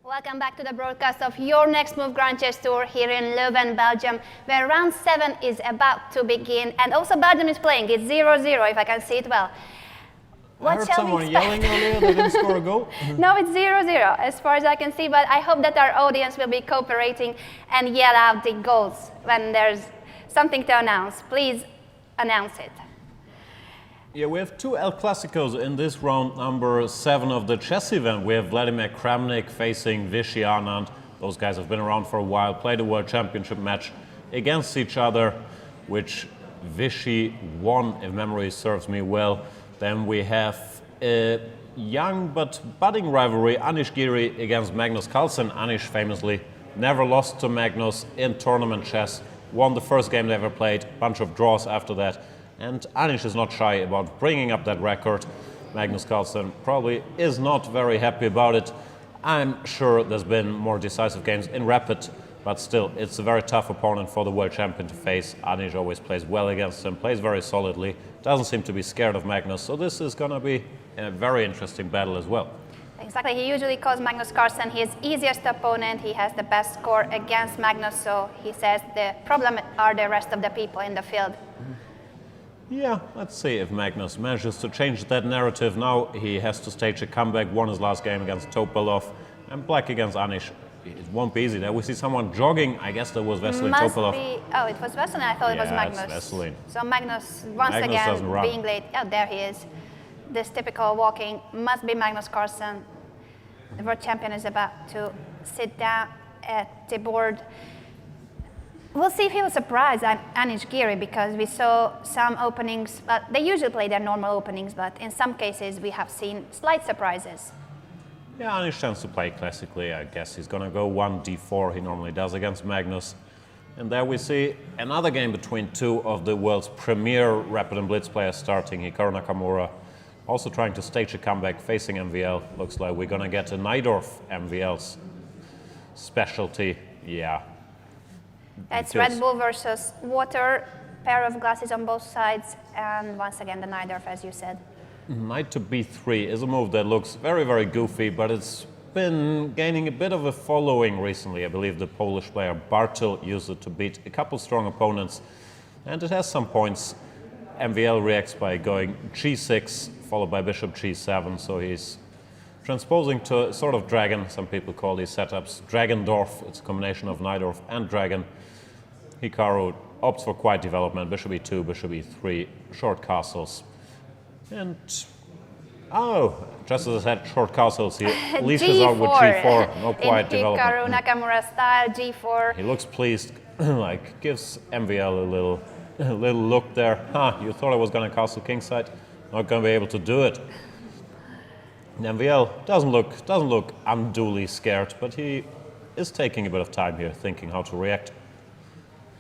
Welcome back to the broadcast of Your Next Move Grand Chess Tour here in Leuven, Belgium, where round 7 is about to begin, and also Belgium is playing. It's 0-0, if I can see it well. I heard someone yelling earlier they didn't score a goal. No, it's 0-0 as far as I can see, but I hope that our audience will be cooperating and yell out the goals when there's something to announce. Please announce it. Yeah, we have two El Clasicos in this round number 7 of the chess event. We have Vladimir Kramnik facing Vishy Anand. Those guys have been around for a while, played a World Championship match against each other, which Vishy won, if memory serves me well. Then we have a young but budding rivalry, Anish Giri against Magnus Carlsen. Anish famously never lost to Magnus in tournament chess, won the first game they ever played, bunch of draws after that. And Anish is not shy about bringing up that record. Magnus Carlsen probably is not very happy about it. I'm sure there's been more decisive games in rapid, but still, it's a very tough opponent for the world champion to face. Anish always plays well against him, plays very solidly, doesn't seem to be scared of Magnus, so this is going to be a very interesting battle as well. Exactly, he usually calls Magnus Carlsen his easiest opponent. He has the best score against Magnus, so he says the problem are the rest of the people in the field. Yeah, let's see if Magnus manages to change that narrative. Now he has to stage a comeback, won his last game against Topalov, and black against Anish. It won't be easy. There we see someone jogging. I guess that was Veselin Topalov. Oh, it was Veselin. I thought it was Magnus. It's Veselin. So Magnus, once again, being late. Oh, there he is. This typical walking must be Magnus Carlsen. The world champion is about to sit down at the board. We'll see if he will surprise Anish Giri, because we saw some openings, but they usually play their normal openings, but in some cases we have seen slight surprises. Yeah, Anish tends to play classically. I guess he's going to go 1d4, he normally does against Magnus. And there we see another game between two of the world's premier Rapid and Blitz players starting. Hikaru Nakamura also trying to stage a comeback, facing MVL. Looks like we're going to get a Najdorf MVL's specialty. Yeah. It's Red Bull versus water, pair of glasses on both sides, and once again the Najdorf, as you said. Knight to b3 is a move that looks very, very goofy, but it's been gaining a bit of a following recently. I believe the Polish player Bartyl used it to beat a couple strong opponents, and it has some points. MVL reacts by going g6, followed by bishop g7, so he's transposing to a sort of dragon. Some people call these setups Dragendorf. It's a combination of Najdorf and dragon. Hikaru opts for quiet development, bishop e2, bishop e3, short castles. And, oh, just as I said, short castles, he leashes out with g4, no quiet development. Hikaru Nakamura style, g4. He looks pleased, like gives MVL a little look there. You thought I was going to castle kingside? Not going to be able to do it. And MVL doesn't look unduly scared, but he is taking a bit of time here, thinking how to react.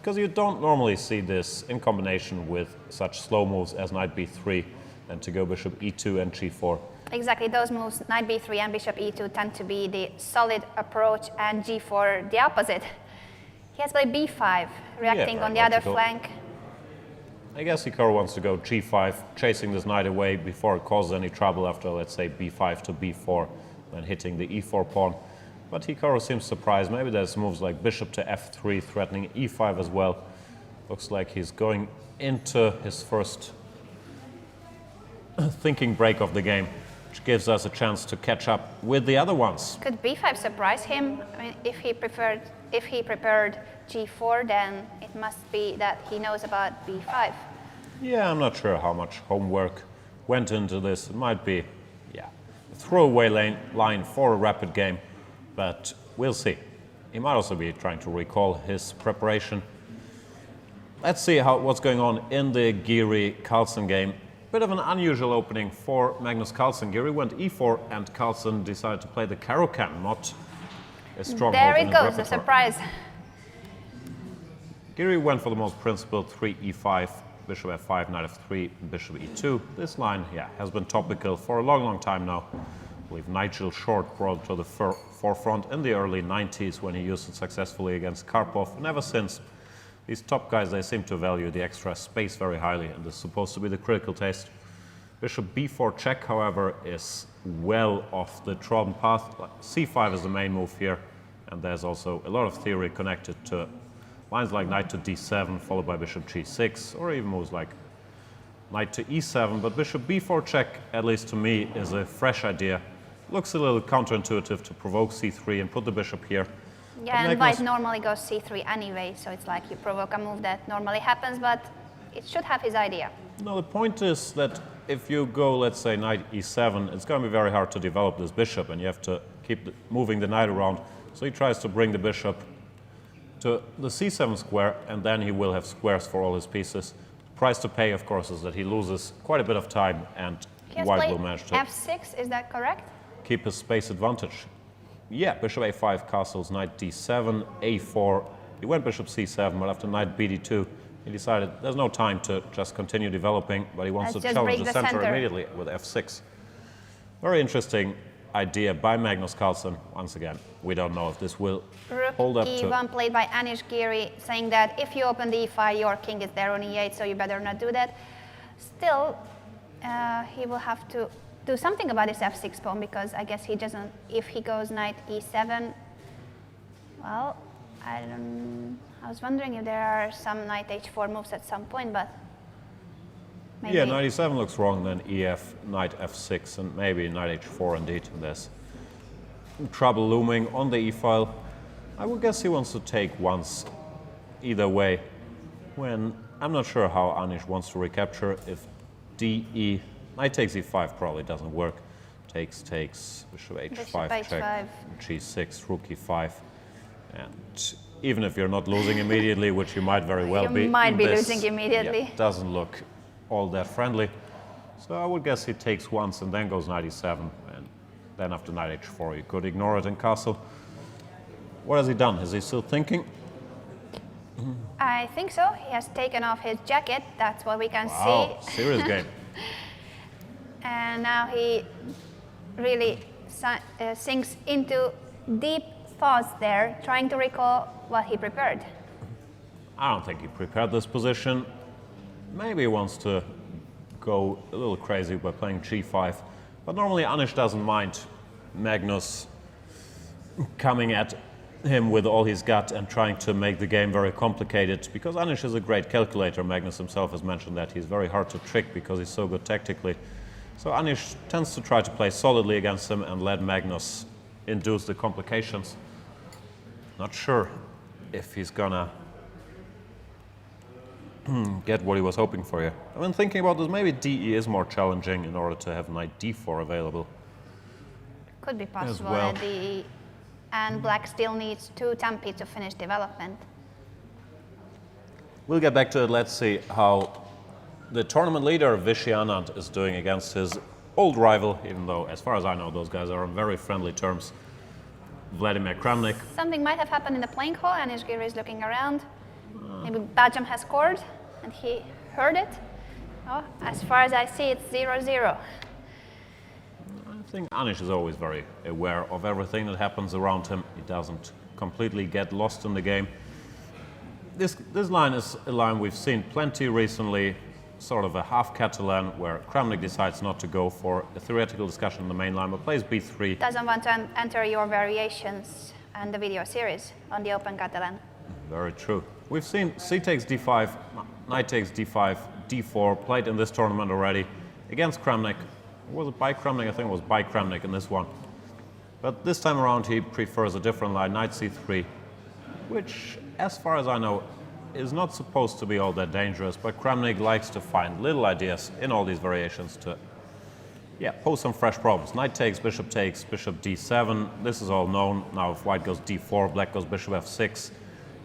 Because you don't normally see this in combination with such slow moves as knight b3 and to go bishop e2 and g4. Exactly, those moves, knight b3 and bishop e2, tend to be the solid approach, and g4 the opposite. He has played b5, reacting on the other flank. I guess Hikaru wants to go g5, chasing this knight away before it causes any trouble after, let's say, b5 to b4, then hitting the e4 pawn. But Hikaru seems surprised. Maybe there's moves like bishop to f3, threatening e5 as well. Looks like he's going into his first thinking break of the game, which gives us a chance to catch up with the other ones. Could b5 surprise him? I mean, if he prepared g4, then it must be that he knows about b5. Yeah, I'm not sure how much homework went into this. It might be, a throwaway line for a rapid game, but we'll see. He might also be trying to recall his preparation. Let's see what's going on in the Giri-Carlsen game. Bit of an unusual opening for Magnus Carlsen. Giri went e4, and Carlsen decided to play the Caro-Kann, not a strong there move in it his goes, the repertoire. surprise. Giri went for the most principled 3 e5, bishop f5, knight f3, bishop e2. This line, has been topical for a long, long time now. I believe Nigel Short brought it to the forefront in the early 90s when he used it successfully against Karpov, and ever since, these top guys, they seem to value the extra space very highly, and this is supposed to be the critical test. Bishop b4 check, however, is well off the trodden path. c5 is the main move here, and there's also a lot of theory connected to lines like knight to d7, followed by bishop g6, or even moves like knight to e7. But bishop b4 check, at least to me, is a fresh idea. Looks a little counterintuitive to provoke c3 and put the bishop here. Yeah, and white normally goes c3 anyway, so it's like you provoke a move that normally happens, but it should have his idea. No, the point is that if you go, let's say, knight e7, it's going to be very hard to develop this bishop, and you have to keep moving the knight around. So he tries to bring the bishop to the c7 square, and then he will have squares for all his pieces. The price to pay, of course, is that he loses quite a bit of time, and white will manage to f6, is that correct? keep his space advantage. Yeah, bishop a5 castles, knight d7, a4. He went bishop c7, but after knight bd2, he decided there's no time to just continue developing, but he wants to challenge the center immediately with f6. Very interesting idea by Magnus Carlsen. Once again, we don't know if this will hold up to... Rook e1 played by Anish Giri, saying that if you open the e5, your king is there on e8, so you better not do that. Still, he will have to do something about his f6 pawn, because I guess he doesn't... If he goes knight e7, well, I was wondering if there are some knight h4 moves at some point, but maybe. Yeah, knight e7 looks wrong, then ef, knight f6, and maybe knight h4 indeed. There's trouble looming on the e-file. I would guess he wants to take once either way. When I'm not sure how Anish wants to recapture. If de, knight takes e5 probably doesn't work. Takes, bishop h5 check, g6, rook e5. And even if you're not losing immediately, which you might very well be. You might be losing immediately. Yeah, doesn't look all that friendly. So I would guess he takes once and then goes knight e7. And then after knight h4, you could ignore it in castle. What has he done? Is he still thinking? I think so. He has taken off his jacket. That's what we can see. Serious game. And now he really sinks into deep thoughts there, trying to recall what he prepared. I don't think he prepared this position. Maybe he wants to go a little crazy by playing g5. But normally Anish doesn't mind Magnus coming at him with all he's got and trying to make the game very complicated, because Anish is a great calculator. Magnus himself has mentioned that he's very hard to trick because he's so good tactically. So Anish tends to try to play solidly against him and let Magnus induce the complications. Not sure if he's gonna get what he was hoping for here. I've been thinking about this, maybe DE is more challenging in order to have knight d4 available. Could be possible well. at DE. And black still needs 2 tempi to finish development. We'll get back to it. Let's see how the tournament leader, Vishy Anand, is doing against his old rival, even though, as far as I know, those guys are on very friendly terms. Vladimir Kramnik. Something might have happened in the playing hall, and Ishgir is looking around. Maybe Bajam has scored, and he heard it. Oh, as far as I see, it's 0-0. I think Anish is always very aware of everything that happens around him. He doesn't completely get lost in the game. This line is a line we've seen plenty recently, sort of a half Catalan, where Kramnik decides not to go for a theoretical discussion in the main line, but plays b3. Doesn't want to enter your variations and the video series on the Open Catalan. Very true. We've seen c takes d5, knight takes d5, d4, played in this tournament already against Kramnik. Was it by Kramnik? I think it was by Kramnik in this one. But this time around he prefers a different line, knight c3, which, as far as I know, is not supposed to be all that dangerous, but Kramnik likes to find little ideas in all these variations to, pose some fresh problems. Knight takes, bishop d7. This is all known. Now if white goes d4, black goes bishop f6,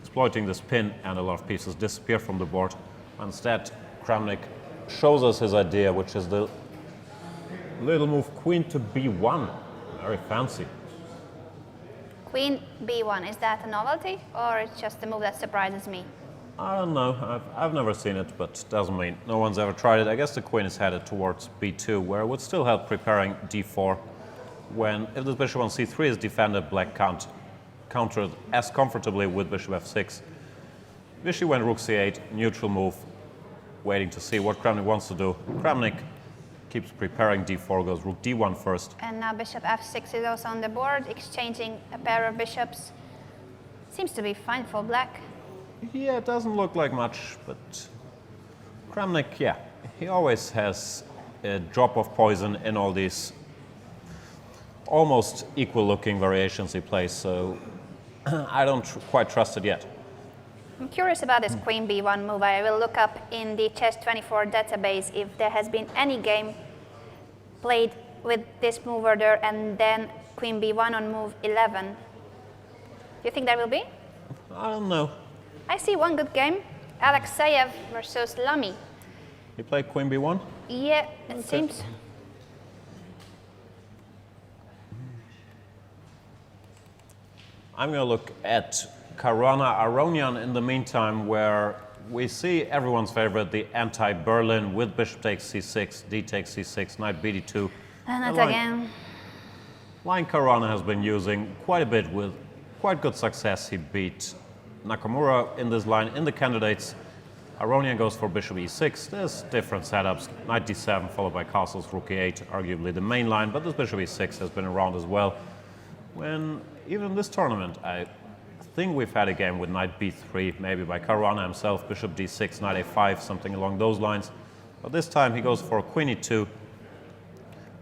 exploiting this pin, and a lot of pieces disappear from the board. Instead, Kramnik shows us his idea, which is the little move queen to b1. Very fancy. Queen b1, is that a novelty, or it's just a move that surprises me? I don't know. I've never seen it, but doesn't mean no one's ever tried it. I guess the queen is headed towards b2, where it would still help preparing d4. When, if the bishop on c3 is defended, black can't counter it as comfortably with bishop f6. Vishy went rook c8, neutral move, waiting to see what Kramnik wants to do. Kramnik keeps preparing. D4 goes rook D1 first. And now bishop f6 is also on the board, exchanging a pair of bishops. Seems to be fine for black. Yeah, it doesn't look like much, but Kramnik, yeah, he always has a drop of poison in all these almost equal-looking variations he plays, so I don't quite trust it yet. I'm curious about this queen b1 move. I will look up in the Chess24 database if there has been any game played with this move order and then queen b1 on move 11. Do you think there will be? I don't know. I see one good game, Alexeyev versus Lamy. He played queen b1? Yeah, it seems. I'm going to look at Caruana Aronian in the meantime, where we see everyone's favorite, the anti-Berlin, with bishop takes c6, d takes c6, knight bd2. And that's again. Line Caruana has been using quite a bit with quite good success. He beat Nakamura in this line. In the candidates, Aronian goes for bishop e6. There's different setups. Knight d7 followed by castles, rook e8, arguably the main line, but this bishop e6 has been around as well. When even in this tournament, I think we've had a game with knight b3, maybe by Caruana himself, bishop d6, knight a5, something along those lines. But this time he goes for queen e2,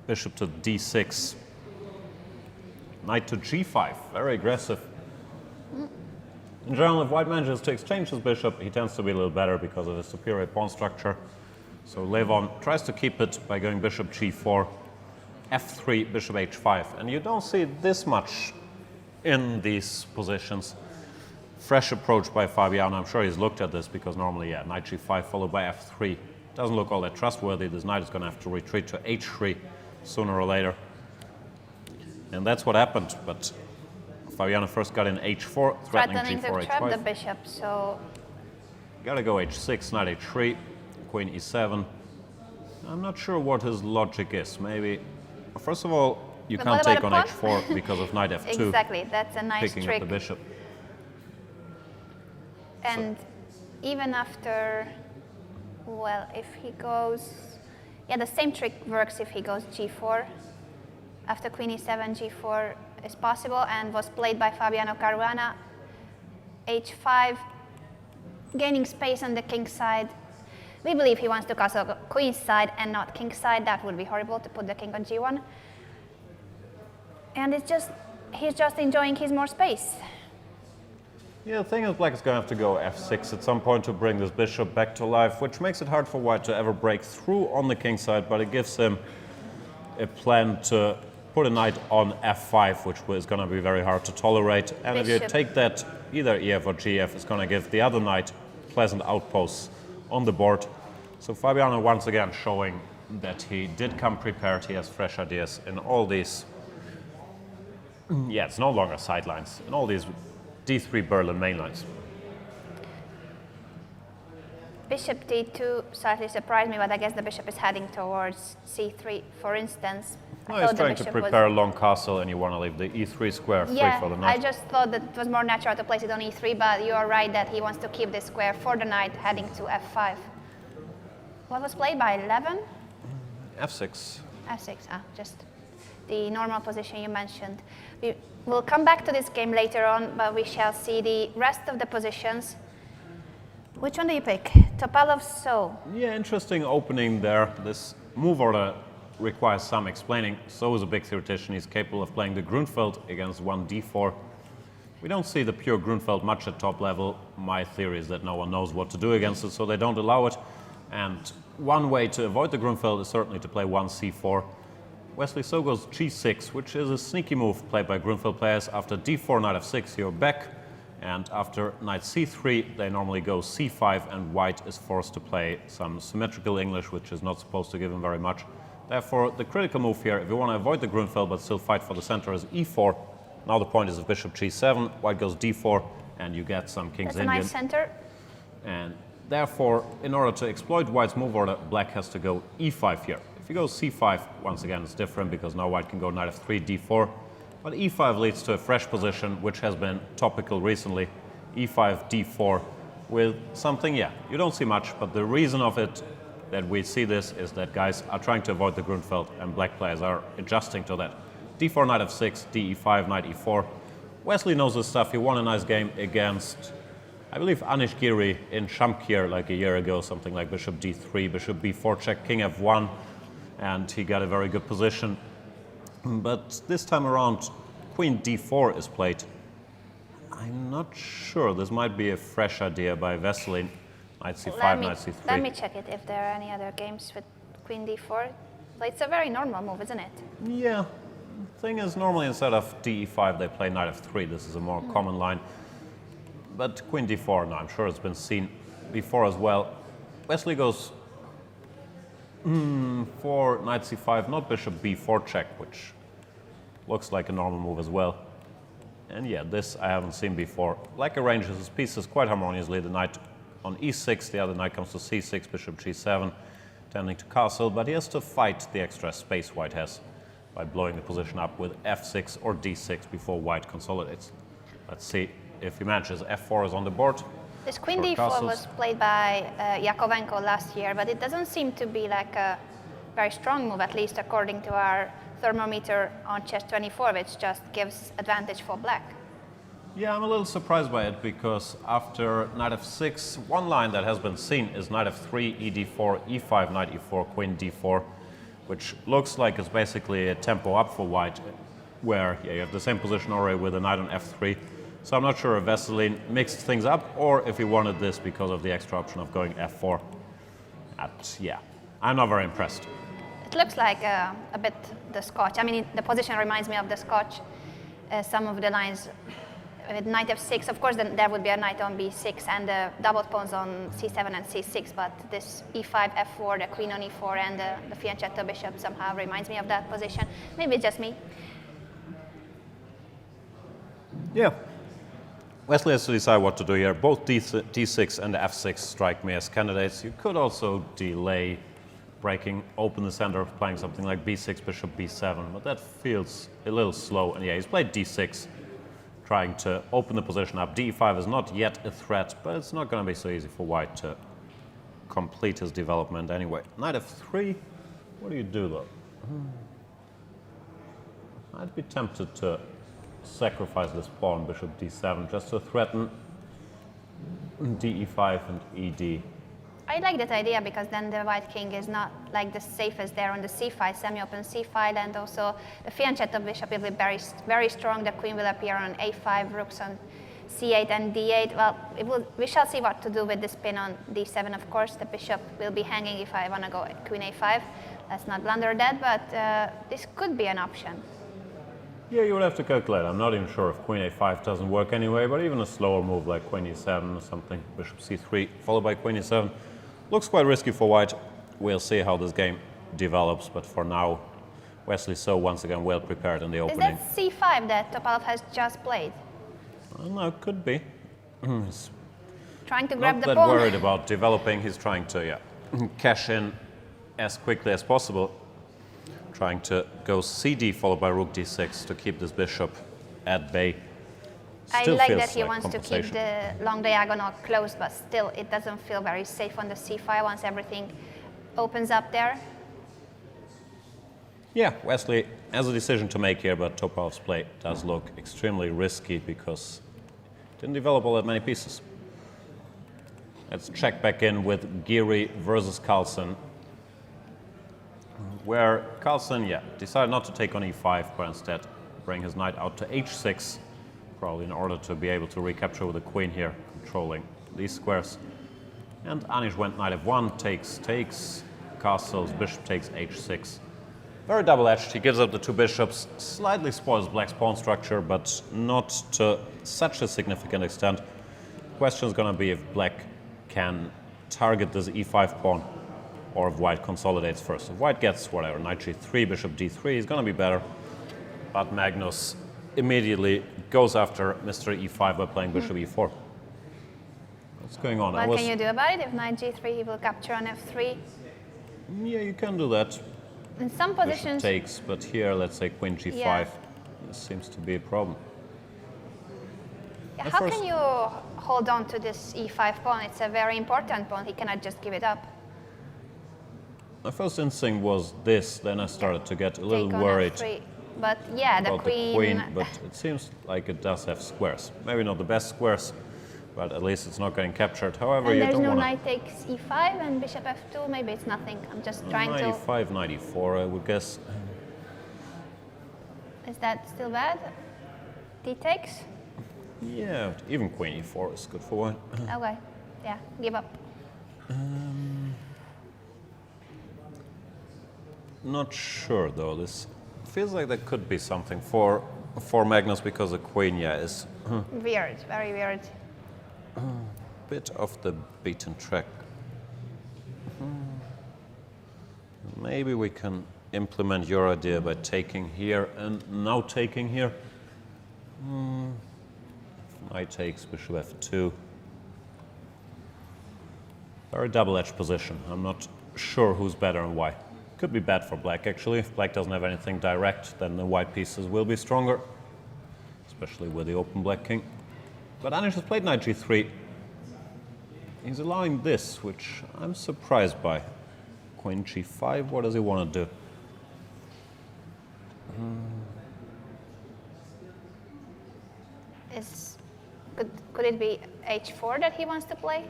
bishop to d6, knight to g5, very aggressive. In general, if white manages to exchange his bishop, he tends to be a little better because of his superior pawn structure. So Levon tries to keep it by going bishop g4, f3, bishop h5. And you don't see this much in these positions. Fresh approach by Fabiano. I'm sure he's looked at this because normally, yeah, knight g5 followed by f3 doesn't look all that trustworthy. This knight is going to have to retreat to h3 sooner or later. And that's what happened. But Fabiano first got in h4, threatening g4, to trap the h5. bishop, so Gotta go h6, knight h3, queen e7. I'm not sure what his logic is. Maybe, first of all, you But can't what about take on a pawn? h4 because of knight f2. exactly, that's a nice Picking trick. up the bishop. And even after, well, if he goes, yeah, the same trick works if he goes g4. After queen e7, g4 is possible and was played by Fabiano Caruana. h5, gaining space on the king side. We believe he wants to castle queen side and not king side. That would be horrible to put the king on g1. And he's just enjoying his more space. Yeah, the thing is black is going to have to go f6 at some point to bring this bishop back to life, which makes it hard for white to ever break through on the king side, but it gives him a plan to put a knight on f5, which is going to be very hard to tolerate. And if you take that, either ef or gf is going to give the other knight pleasant outposts on the board. So Fabiano once again showing that he did come prepared. He has fresh ideas in all these, yeah, it's no longer sidelines, in all these d3 Berlin mainlines. Bishop d2 slightly surprised me, but I guess the bishop is heading towards c3, for instance. No, he's trying to prepare a long castle and you want to leave the e3 square free for the knight. I just thought that it was more natural to place it on e3, but you are right that he wants to keep this square for the knight heading to f5. What was played by 11? f6. f6, just the normal position you mentioned. We will come back to this game later on, but we shall see the rest of the positions. Which one do you pick? Topalov, So. Yeah, interesting opening there. This move order requires some explaining. So is a big theoretician. He's capable of playing the Grunfeld against one d4. We don't see the pure Grunfeld much at top level. My theory is that no one knows what to do against it, so they don't allow it. And one way to avoid the Grunfeld is certainly to play one c4. Wesley So goes g6, which is a sneaky move played by Grunfeld players. After d4, knight f6, you're back. And after knight c3, they normally go c5, and white is forced to play some symmetrical English, which is not supposed to give him very much. Therefore, the critical move here, if you want to avoid the Grunfeld but still fight for the center, is e4. Now the point is of bishop g7, white goes d4, and you get some king's Indian. That's a nice center. And therefore, in order to exploit white's move order, black has to go e5 here. If you go c5, once again, it's different because now white can go knight f3, d4. But e5 leads to a fresh position, which has been topical recently. e5, d4, with something, yeah, you don't see much, but the reason of it that we see this is that guys are trying to avoid the Grunfeld, and black players are adjusting to that. d4, knight f6, de5, knight e4. Wesley knows his stuff. He won a nice game against, I believe, Anish Giri in Shamkir like a year ago, something like bishop d3, bishop b4 check, king f1, and he got a very good position. But this time around, queen d4 is played. I'm not sure. This might be a fresh idea by Vesely. Knight c5, knight c3. Let me check it if there are any other games with queen d4. It's a very normal move, isn't it? Yeah. Thing is, normally instead of de5, they play knight f3. This is a more common line. But queen d4, no, I'm sure it's been seen before as well. Wesley goes for knight c5, not bishop b4 check, which looks like a normal move as well. And yeah, this I haven't seen before. Black arranges his pieces quite harmoniously. The knight on e6, the other knight comes to c6, bishop g7, tending to castle, but he has to fight the extra space white has by blowing the position up with f6 or d6 before white consolidates. Let's see if he manages. f4 is on the board. This queen d4 was played by Yakovenko last year, but it doesn't seem to be like a very strong move, at least according to our thermometer on chess24, which just gives advantage for black. Yeah, I'm a little surprised by it because after knight f6, one line that has been seen is knight f3, ed4, e5, knight e4, queen d4, which looks like it's basically a tempo up for white, where you have the same position already with a knight on f3. So I'm not sure if Vesely mixed things up or if he wanted this because of the extra option of going f4. Yeah, I'm not very impressed. It looks like a bit the Scotch. I mean, the position reminds me of the Scotch. Some of the lines with knight f6, of course, then there would be a knight on b6 and the double pawns on c7 and c6, but this e5, f4, the queen on e4, and the fianchetto bishop somehow reminds me of that position. Maybe it's just me. Yeah. Wesley has to decide what to do here. Both d6 and f6 strike me as candidates. You could also delay breaking open the center, playing something like b6, bishop b7, but that feels a little slow. And yeah, he's played d6, trying to open the position up. d5 is not yet a threat, but it's not going to be so easy for white to complete his development anyway. Knight f3, what do you do though? I'd be tempted to sacrifice this pawn, bishop d7, just to threaten de5 and ed. I like that idea because then the white king is not like the safest there on the c file, semi-open c file, and also the fianchetto bishop will be very, very strong. The queen will appear on a5, rooks on c8 and d8. Well, we shall see what to do with this pin on d7, of course. The bishop will be hanging if I want to go queen a5. Let's not blunder that, but this could be an option. Yeah, you would have to calculate. I'm not even sure if queen a5 doesn't work anyway, but even a slower move like queen e7 or something, bishop c3, followed by queen e7, looks quite risky for white. We'll see how this game develops, but for now, Wesley So once again well prepared in the opening. Is that c5 that Topalov has just played? I don't know, it could be. He's trying to grab not the that pawn. worried about developing. He's trying to cash in as quickly as possible. Trying to go cd followed by rook d6 to keep this bishop at bay. Still I like feels that he wants to keep the long diagonal closed, but still it doesn't feel very safe on the c file once everything opens up there. Yeah, Wesley has a decision to make here, but Topalov's play does look extremely risky because it didn't develop all that many pieces. Let's check back in with Giri versus Carlsen, where Carlsen, decided not to take on e5, but instead bring his knight out to h6, probably in order to be able to recapture with the queen here, controlling these squares. And Anish went knight f1, takes, castles, bishop takes h6. Very double-edged. He gives up the two bishops, slightly spoils black's pawn structure, but not to such a significant extent. The question is going to be if black can target this e5 pawn, or if white consolidates first. If white gets whatever, knight g3, bishop d3, is going to be better. But Magnus immediately goes after Mr. e5 by playing bishop e4. What's going on? What can you do about it? If knight g3, he will capture on f3. Yeah, you can do that. In some positions... Bishop takes, but here, let's say queen g5. Yeah. This seems to be a problem. Yeah, how can you hold on to this e5 pawn? It's a very important pawn. He cannot just give it up. My first instinct was this, then I started to get a little Take on worried F3. But yeah, the about queen. the queen, but it seems like it does have squares. Maybe not the best squares, but at least it's not getting captured. However, and you there's don't no want knight takes e5 and bishop f2. Maybe it's nothing. I'm just trying to. 95, 94, I would guess. Is that still bad? D takes? Yeah, even queen e4 is good for white. Okay. Yeah, give up. Not sure though. This feels like there could be something for Magnus because the queen, yeah, is Weird, very weird. a bit off the beaten track. Maybe we can implement your idea by taking here and now taking here. Knight takes, bishop f2. Very double-edged position. I'm not sure who's better and why. Could be bad for black, actually. If black doesn't have anything direct, then the white pieces will be stronger, especially with the open black king. But Anish has played knight g3. He's allowing this, which I'm surprised by. Queen g5, what does he want to do? Could it be h4 that he wants to play?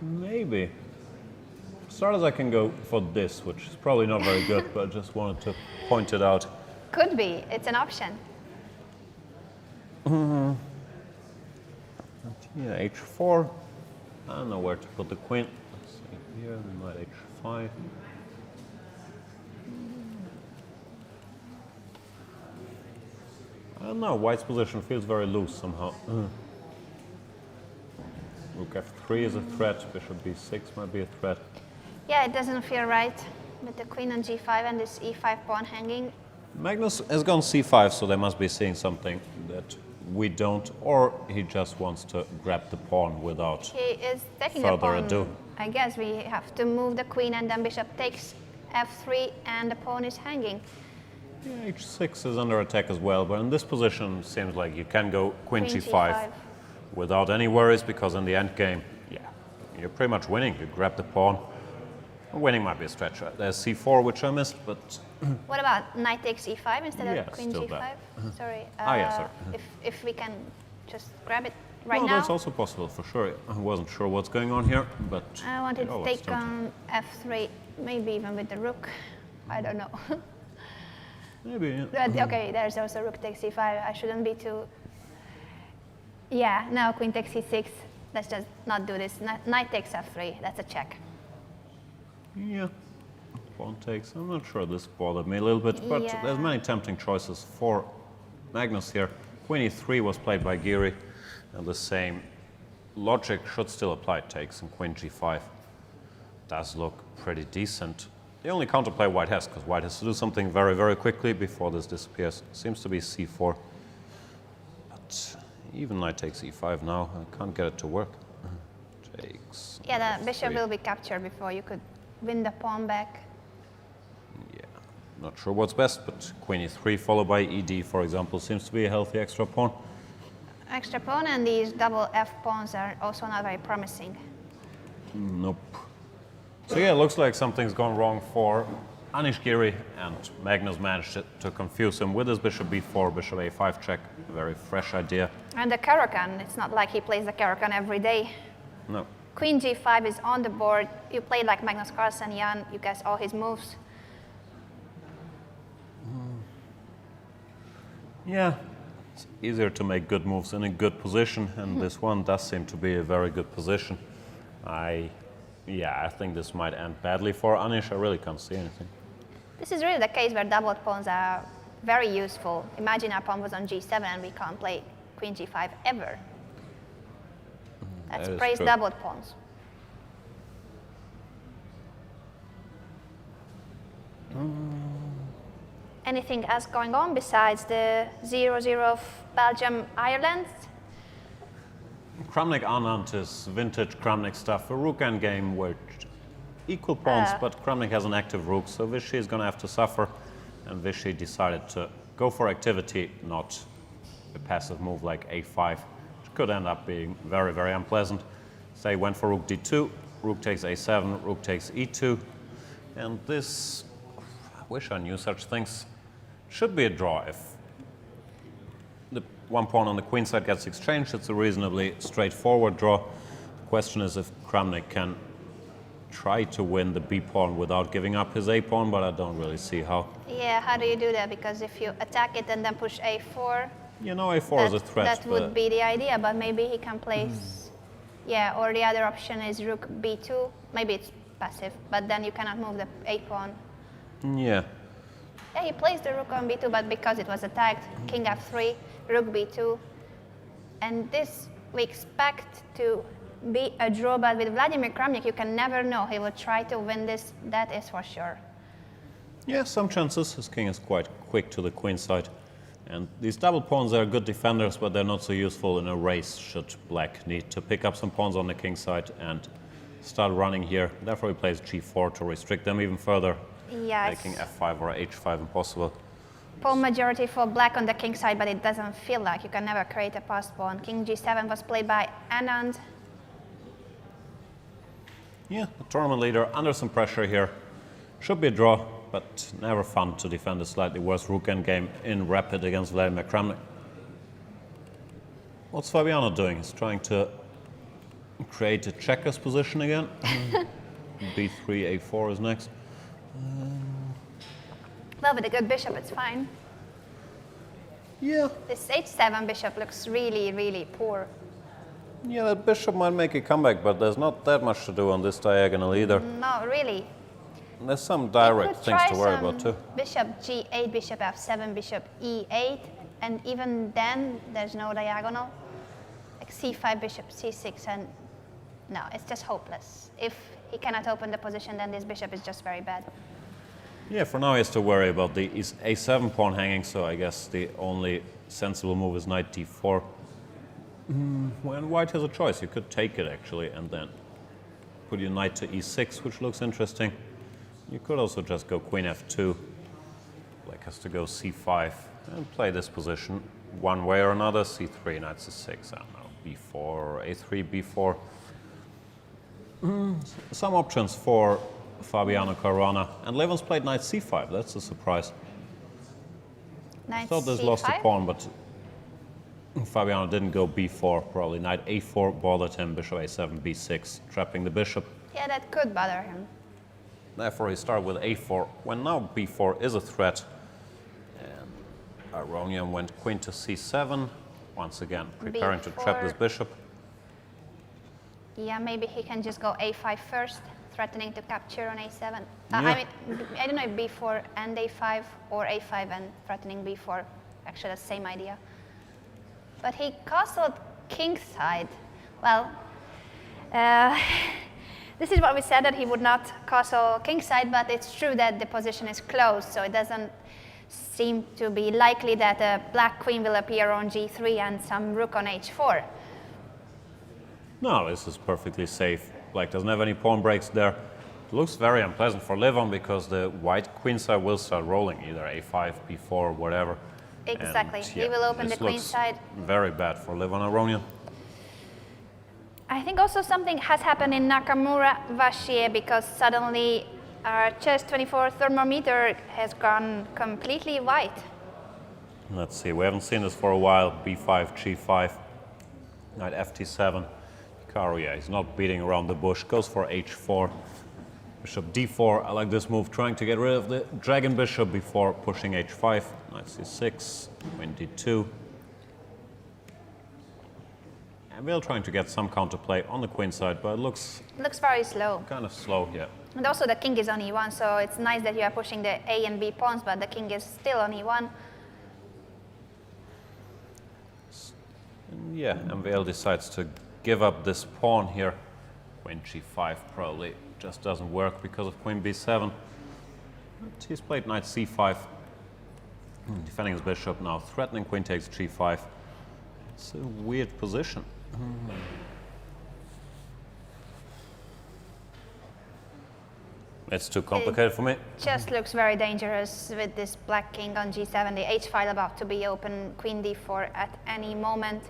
Maybe. As far as I can go for this, which is probably not very good, but I just wanted to point it out. Could be. It's an option. Yeah, h4. I don't know where to put the queen. Let's see here, knight h5. I don't know, white's position feels very loose somehow. Rook f3 is a threat, bishop b6 might be a threat. Yeah, it doesn't feel right with the queen on g5 and this e5 pawn hanging. Magnus has gone c5, so they must be seeing something that we don't, or he just wants to grab the pawn without He is taking the further pawn. ado. I guess we have to move the queen and then bishop takes f3 and the pawn is hanging. Yeah, h6 is under attack as well, but in this position it seems like you can go queen Queen g5 g5. without any worries, because in the end game, yeah, you're pretty much winning. You grab the pawn. Winning might be a stretch. There's c4, which I missed, but What about knight takes e5 instead Yeah, of queen still g5? bad. Sorry. Yeah, sorry. If we can just grab it right no, now. that's also possible for sure. I wasn't sure what's going on here, but I wanted to oh, it's take tempting. on f3, maybe even with the rook. I don't know. Maybe. Yeah. But, okay, there's also rook takes e5. I shouldn't be too. Yeah, no, queen takes e6. Let's just not do this. Knight takes f3. That's a check. Yeah. Pawn takes. I'm not sure this bothered me a little bit, but Yeah. there's many tempting choices for Magnus here. Queen e3 was played by Giri, and the same logic should still apply. Takes and queen g5 does look pretty decent. The only counterplay white has, because white has to do something very, very quickly before this disappears, seems to be c4. But even knight takes e5 now. I can't get it to work. Takes. Yeah, the bishop f3. will be captured before you could win the pawn back. Yeah, not sure what's best, but queen e3 followed by ed, for example, seems to be a healthy extra pawn. Extra pawn and these double f pawns are also not very promising. Nope. So yeah, it looks like something's gone wrong for Anish Giri, and Magnus managed to confuse him with his bishop b4, bishop a5 check. A very fresh idea. And the Caro-Kann, it's not like he plays the Caro-Kann every day. No. Queen g5 is on the board. You played like Magnus Carlsen, Jan. You guess all his moves. Yeah, it's easier to make good moves in a good position, and this one does seem to be a very good position. I think this might end badly for Anish. I really can't see anything. This is really the case where doubled pawns are very useful. Imagine our pawn was on g7 and we can't play queen g5 ever. Let's That is praise true. doubled pawns. Anything else going on besides the 0-0 of Belgium-Ireland? Kramnik Anand is vintage Kramnik stuff. A rook endgame where equal pawns, but Kramnik has an active rook, so Vichy is going to have to suffer. And Vichy decided to go for activity, not a passive move like a5, which could end up being very, very unpleasant. Say went for rook d2, rook takes a7, rook takes e2. And this, I wish I knew such things, should be a draw. If the one pawn on the queen side gets exchanged, it's a reasonably straightforward draw. The question is if Kramnik can try to win the b pawn without giving up his a pawn, but I don't really see how. Yeah, how do you do that? Because if you attack it and then push a4, You know, a4 is a threat. that would be the idea, but maybe he can place, yeah, or the other option is rook b2. Maybe it's passive, but then you cannot move the a pawn. Yeah. Yeah, he placed the rook on b2, but because it was attacked, king f3, rook b2. And this we expect to be a draw, but with Vladimir Kramnik, you can never know. He will try to win this, that is for sure. Yeah, some chances. His king is quite quick to the queen side. And these double pawns are good defenders, but they're not so useful in a race should black need to pick up some pawns on the king side and start running here. Therefore he plays g4 to restrict them even further, Yes. making f5 or h5 impossible. Pawn majority for black on the king side, but it doesn't feel like you can never create a passed pawn. King g7 was played by Anand. Yeah, the tournament leader under some pressure here. Should be a draw, but never fun to defend a slightly worse rook endgame in rapid against Vladimir Kramnik. What's Fabiano doing? He's trying to create a checkers position again. b3, a4 is next. Well, with a good bishop, it's fine. Yeah, This h7 bishop looks really, really poor. yeah, that bishop might make a comeback, but there's not that much to do on this diagonal either. No, really. There's some You direct could things try to worry some about too. Bishop g8, bishop f7, bishop e8, and even then there's no diagonal. Like c5, bishop c6, and no, it's just hopeless. If he cannot open the position, then this bishop is just very bad. Yeah, for now he has to worry about the a7 pawn hanging, so I guess the only sensible move is knight d4. When white has a choice, you could take it actually and then put your knight to e6, which looks interesting. You could also just go queen f2. Black has to go c5 and play this position one way or another. c3, knight c6, I don't know, b4, a3, b4. Some options for Fabiano Caruana. And Levens played knight c5, that's a surprise. Knight I thought this c5? lost a pawn, but Fabiano didn't go b4, probably knight a4 bothered him, bishop a7, b6, trapping the bishop. Yeah, that could bother him. Therefore he started with a4, when now b4 is a threat. And Aronian went queen to c7, once again preparing to trap this b4. bishop. Yeah, maybe he can just go a5 first, threatening to capture on a7. Yeah. I mean, I don't know if b4 and a5 or a5 and threatening b4. Actually, the same idea. But he castled kingside. Well, this is what we said, that he would not castle kingside, but it's true that the position is closed, so it doesn't seem to be likely that a black queen will appear on g3 and some rook on h4. No, this is perfectly safe. Black doesn't have any pawn breaks there. It looks very unpleasant for Levon because the white queen side will start rolling, either a5, b4, whatever. Exactly. And, He will open this the queen looks side. Very bad for Levon Aronian. I think also something has happened in Nakamura Vashier because suddenly our Chess24 thermometer has gone completely white. Let's see, we haven't seen this for a while. b5, g5, knight ft7. Hikaru, yeah, he's not beating around the bush, goes for h4. Bishop d4, I like this move, trying to get rid of the dragon bishop before pushing h5. Knight c6, queen d2. And we're trying to get some counterplay on the queen side, but it looks Looks very slow. kind of slow, yeah. And also the king is on e1, so it's nice that you are pushing the a and b pawns, but the king is still on e1. And yeah, MVL decides to give up this pawn here. Queen g5 probably just doesn't work because of queen b7. But he's played knight c5, defending his bishop now, threatening queen takes g5. It's a weird position. It's too complicated for me. Just looks very dangerous with this black king on g7, the h file about to be open, queen d4 at any moment.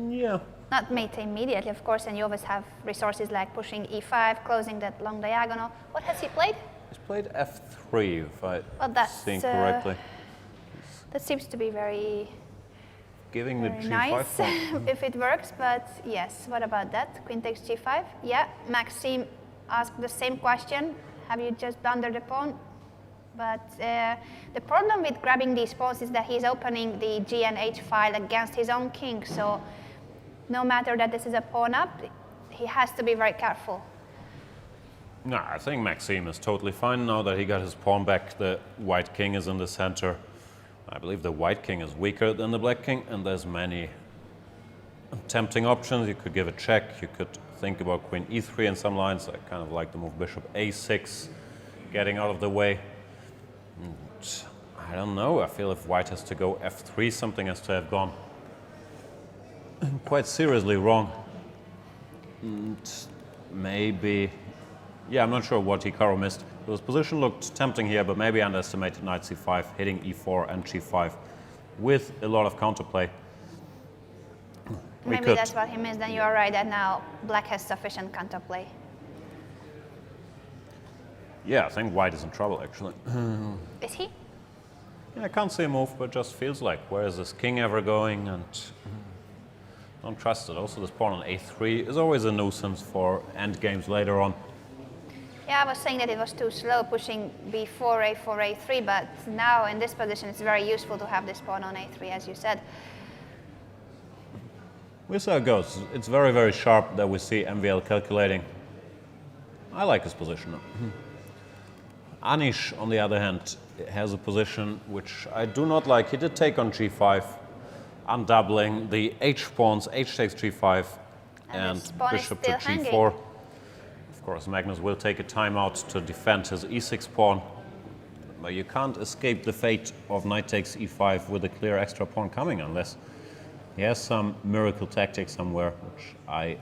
Yeah, not mate immediately, of course, and you always have resources like pushing e5, closing that long diagonal. What has he played? He's played f3, if I Well, that's, think correctly. That seems to be very Giving the g5 nice pawn. if it works, but yes, what about that? Queen takes g5. Yeah, Maxime asked the same question. Have you just blundered the pawn? But the problem with grabbing these pawns is that he's opening the g and h file against his own king, so no matter that this is a pawn up, he has to be very careful. No, I think Maxime is totally fine now that he got his pawn back. The white king is in the center. I believe the white king is weaker than the black king, and there's many tempting options. You could give a check, you could think about queen e3 in some lines. I kind of like the move bishop a6, getting out of the way. And I don't know, I feel if white has to go f3, something has to have gone quite seriously wrong. And maybe, yeah, I'm not sure what Hikaru missed. His position looked tempting here, but maybe underestimated knight c5, hitting e4 and g5 with a lot of counterplay. Maybe that's what he missed, and you are right that now black has sufficient counterplay. Yeah, I think white is in trouble, actually. Is he? Yeah, I can't see a move, but it just feels like, where is this king ever going? And don't trust it. Also, this pawn on a3 is always a nuisance for endgames later on. Yeah, I was saying that it was too slow pushing b4, a4, a3, but now in this position it's very useful to have this pawn on a3, as you said. We'll see how it goes. It's very, very sharp that we see MVL calculating. I like his position. Anish, on the other hand, has a position which I do not like. He did take on g5, undoubling the h pawns, h takes g5, and bishop to g4. Hanging. Of course, Magnus will take a timeout to defend his e6 pawn, but you can't escape the fate of knight takes e5 with a clear extra pawn coming unless he has some miracle tactic somewhere, which I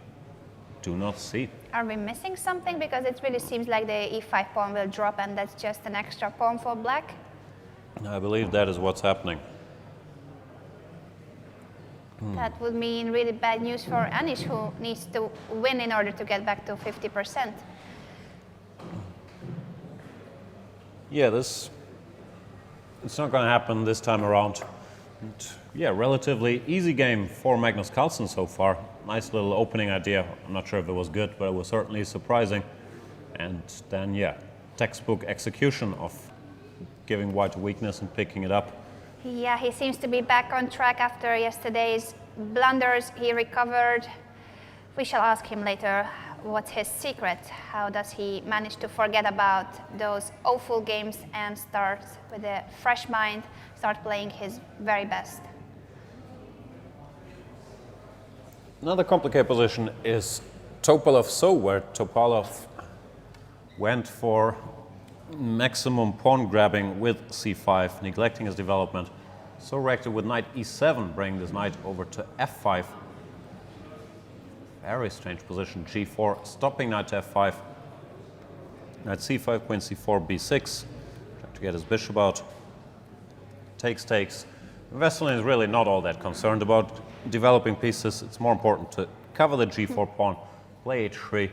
do not see. Are we missing something? Because it really seems like the e5 pawn will drop and that's just an extra pawn for black. I believe that is what's happening. That would mean really bad news for Anish, who needs to win in order to get back to 50%. Yeah, it's not going to happen this time around. And yeah, relatively easy game for Magnus Carlsen so far. Nice little opening idea. I'm not sure if it was good, but it was certainly surprising. And then, yeah, textbook execution of giving white a weakness and picking it up. Yeah, he seems to be back on track after yesterday's blunders. He recovered. We shall ask him later what's his secret. How does he manage to forget about those awful games and start with a fresh mind, start playing his very best? Another complicated position is Topalov-So, where Topalov went for maximum pawn grabbing with c5, neglecting his development. So reacted with knight e7, bringing this knight over to f5. Very strange position, g4, stopping knight to f5. Knight c5, queen c4, b6. Trying to get his bishop out. Takes. Vesselin is really not all that concerned about developing pieces. It's more important to cover the g4 pawn, play h3.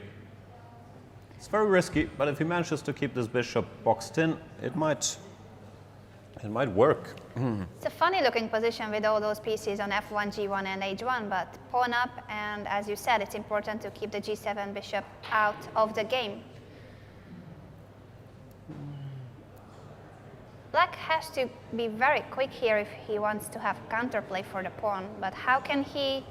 It's very risky, but if he manages to keep this bishop boxed in, it might work. It's a funny looking position with all those pieces on f1, g1 and h1, but pawn up, and as you said, it's important to keep the g7 bishop out of the game. Black has to be very quick here if he wants to have counterplay for the pawn, but how can he...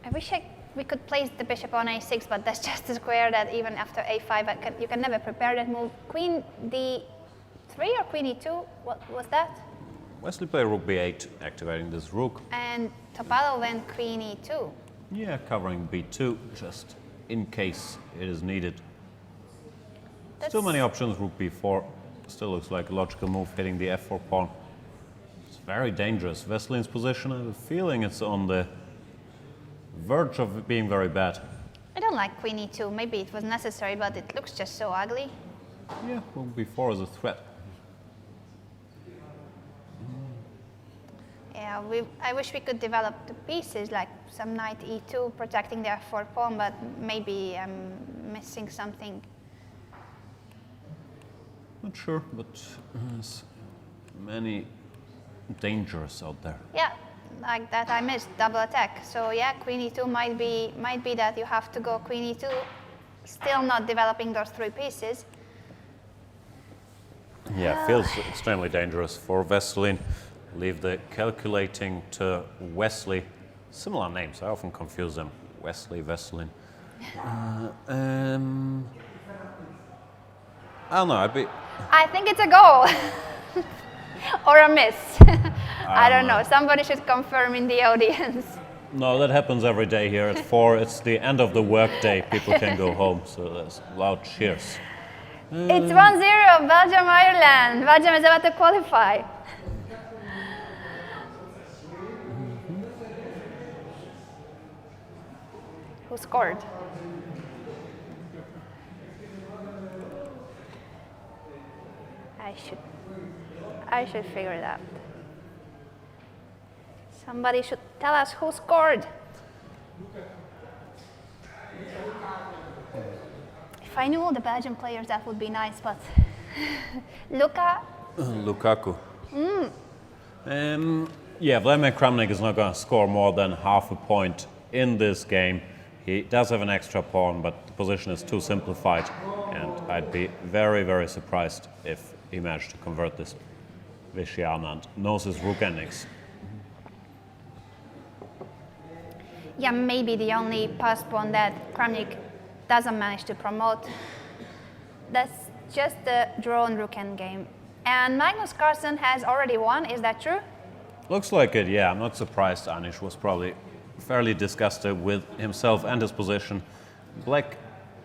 I wish we could place the bishop on a6, but that's just a square that even after a5, you can never prepare that move. Queen d3 or queen e2, what was that? Wesley played rook b8, activating this rook. And Topalov went queen e2. Yeah, covering b2, just in case it is needed. Still many options, rook b4. Still looks like a logical move, hitting the f4 pawn. It's very dangerous. Vesselin's position, I have a feeling it's on the verge of being very bad. I don't like queen e2. Maybe it was necessary, but it looks just so ugly. Yeah, rook b4 is a threat. Yeah, Yeah, I wish we could develop the pieces like some knight e2 protecting the f4 pawn, but maybe I'm missing something. Not sure, but there's many dangers out there. Yeah, like that I missed double attack. So yeah, queen e2 might be that you have to go queen e2, still not developing those 3 pieces. Yeah, feels extremely dangerous for Vesselin. Leave the calculating to Wesley. Similar names, I often confuse them. Wesley, Vesselin. I don't know, I think it's a goal. Or a miss. I don't know. Somebody should confirm in the audience. No, that happens every day here at 4. It's the end of the workday. People can go home, so there's loud cheers. It's 1-0, Belgium, Ireland. Belgium is about to qualify. Who scored? I should figure it out. Somebody should tell us who scored. If I knew all the Belgian players, that would be nice, but Lukaku. Yeah, Vladimir Kramnik is not going to score more than half a point in this game. He does have an extra pawn, but the position is too simplified, and I'd be very, very surprised if he managed to convert this Vishy Anand. Knows his rook endings. Yeah, maybe the only pass pawn that Kramnik doesn't manage to promote. That's just the drawn rook endgame. And Magnus Carlsen has already won, is that true? Looks like it, yeah. I'm not surprised. Anish was probably fairly disgusted with himself and his position. Black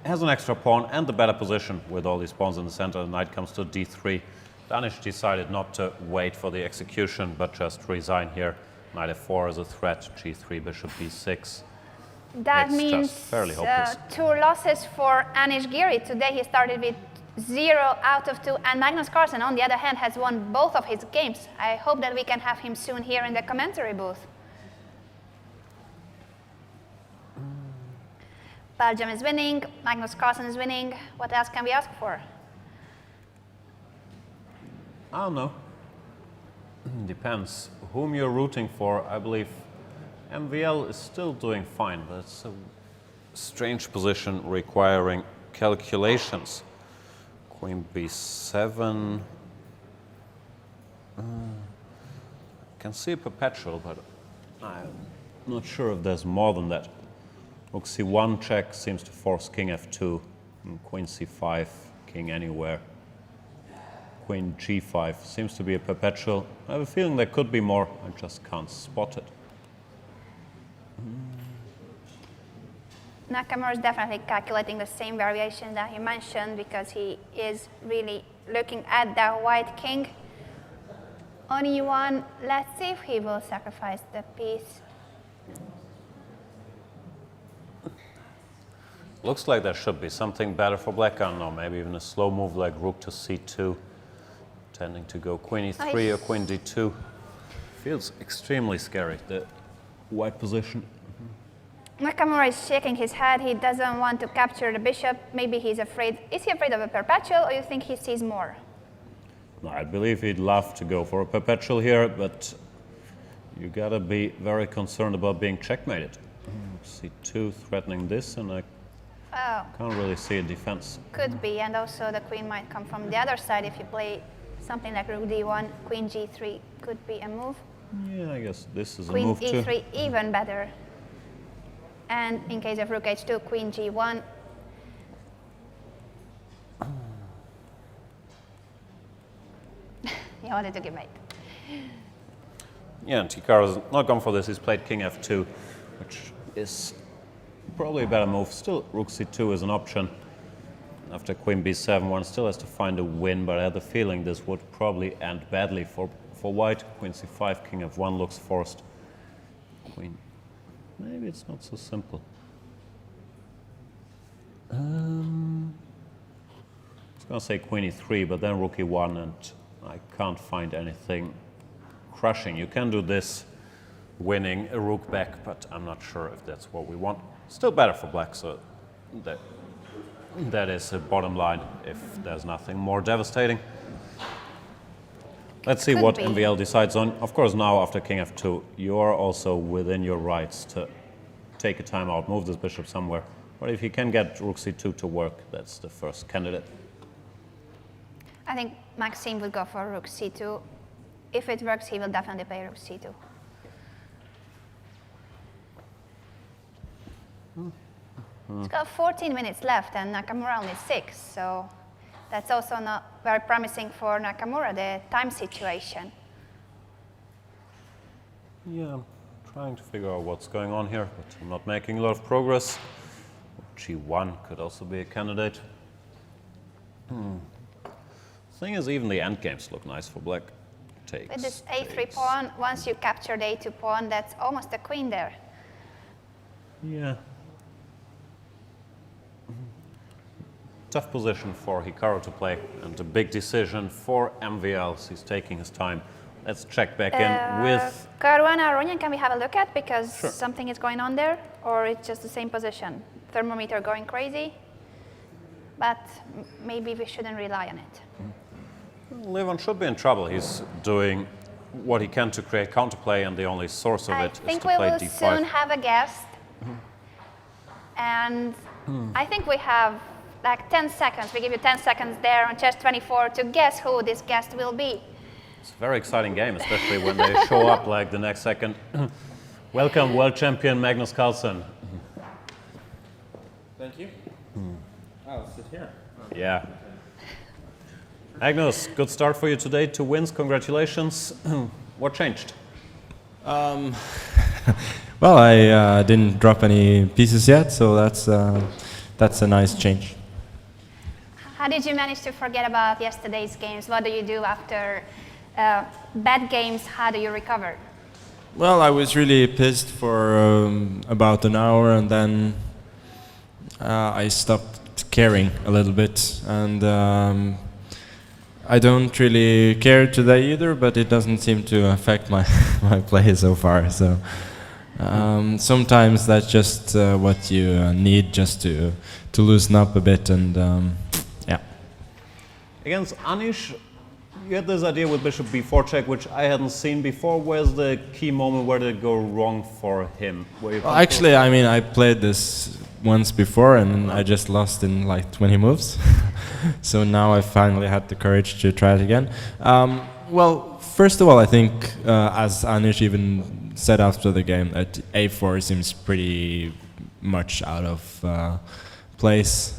has an extra pawn and the better position with all these pawns in the center. The knight comes to d3. Danish decided not to wait for the execution, but just resign here. Knight f4 is a threat, g3, bishop b6. That It's means just fairly hopeless. 2 losses for Anish Giri. Today he started with 0 out of 2, and Magnus Carlsen, on the other hand, has won both of his games. I hope that we can have him soon here in the commentary booth. Belgium is winning, Magnus Carlsen is winning. What else can we ask for? I don't know. Depends whom you're rooting for. I believe MVL is still doing fine, but it's a strange position requiring calculations. Queen b7. I can see a perpetual, but I'm not sure if there's more than that. Rook c1 check seems to force king f2. And queen c5, king anywhere. Queen g5 seems to be a perpetual. I have a feeling there could be more. I just can't spot it. Nakamura is definitely calculating the same variation that he mentioned, because he is really looking at that white king on e1. Let's see if he will sacrifice the piece. Looks like there should be something better for black. I don't know, maybe even a slow move like rook to c2, tending to go queen e3 or queen d2. Feels extremely scary, the white position. Nakamura is shaking his head. He doesn't want to capture the bishop. Maybe he's afraid. Is he afraid of a perpetual, or you think he sees more? No, I believe he'd love to go for a perpetual here, but you gotta be very concerned about being checkmated. c2 threatening this, and I can't really see a defense. Could be, and also the queen might come from the other side. If you play something like rook d1, queen g3 could be a move. Yeah, I guess this is Queen a move too. e3 even better. And in case of rook h2, queen g1. He wanted to give mate. Yeah, and Hikaru's not gone for this. He's played king f2, which is probably a better move. Still, rook c2 is an option. After queen b7, one still has to find a win, but I had the feeling this would probably end badly for white. Queen c5, king f1 looks forced. Queen. Maybe it's not so simple. I was going to say queen e3, but then rook e1, and I can't find anything crushing. You can do this, winning a rook back, but I'm not sure if that's what we want. Still better for black, so that is a bottom line if there's nothing more devastating. Let's see what MVL decides on. Of course, now after king f2, you're also within your rights to take a timeout, move this bishop somewhere. But if he can get rook c2 to work, that's the first candidate. I think Maxime would go for rook c2. If it works, he will definitely play rook c2. It's got 14 minutes left and Nakamura only 6, so that's also not very promising for Nakamura, the time situation. Yeah, I'm trying to figure out what's going on here, but I'm not making a lot of progress. G1 could also be a candidate. Thing is, even the endgames look nice for black. Takes. With this a3 pawn, once you capture the a2 pawn, that's almost a queen there. Yeah. Tough position for Hikaru to play, and a big decision for MVL. He's taking his time. Let's check back in with Caruana Aronian, can we have a look at? Because Sure. something is going on there, or it's just the same position? Thermometer going crazy, but maybe we shouldn't rely on it. Levon should be in trouble. He's doing what he can to create counterplay, and the only source of I it is think to we play will d5. soon have a guest, and I think we have like 10 seconds. We give you 10 seconds there on chess 24 to guess who this guest will be. It's a very exciting game, especially when they show up like the next second. Welcome, world champion Magnus Carlsen. Thank you. I'll sit here. Yeah. Magnus, good start for you today. 2 wins, congratulations. What changed? Well, I didn't drop any pieces yet, so that's a nice change. How did you manage to forget about yesterday's games? What do you do after bad games? How do you recover? Well, I was really pissed for about an hour, and then I stopped caring a little bit, and I don't really care today either, but it doesn't seem to affect my my play so far. So sometimes that's just what you need, just to loosen up a bit, and yeah. Against Anish, you had this idea with bishop b4 check, which I hadn't seen before. Where's the key moment? Where did it go wrong for him? Well, actually, I mean, I played this once before, and I just lost in like 20 moves. So now I finally had the courage to try it again. Well, first of all, I think, as Anish even said after the game, that a4 seems pretty much out of place.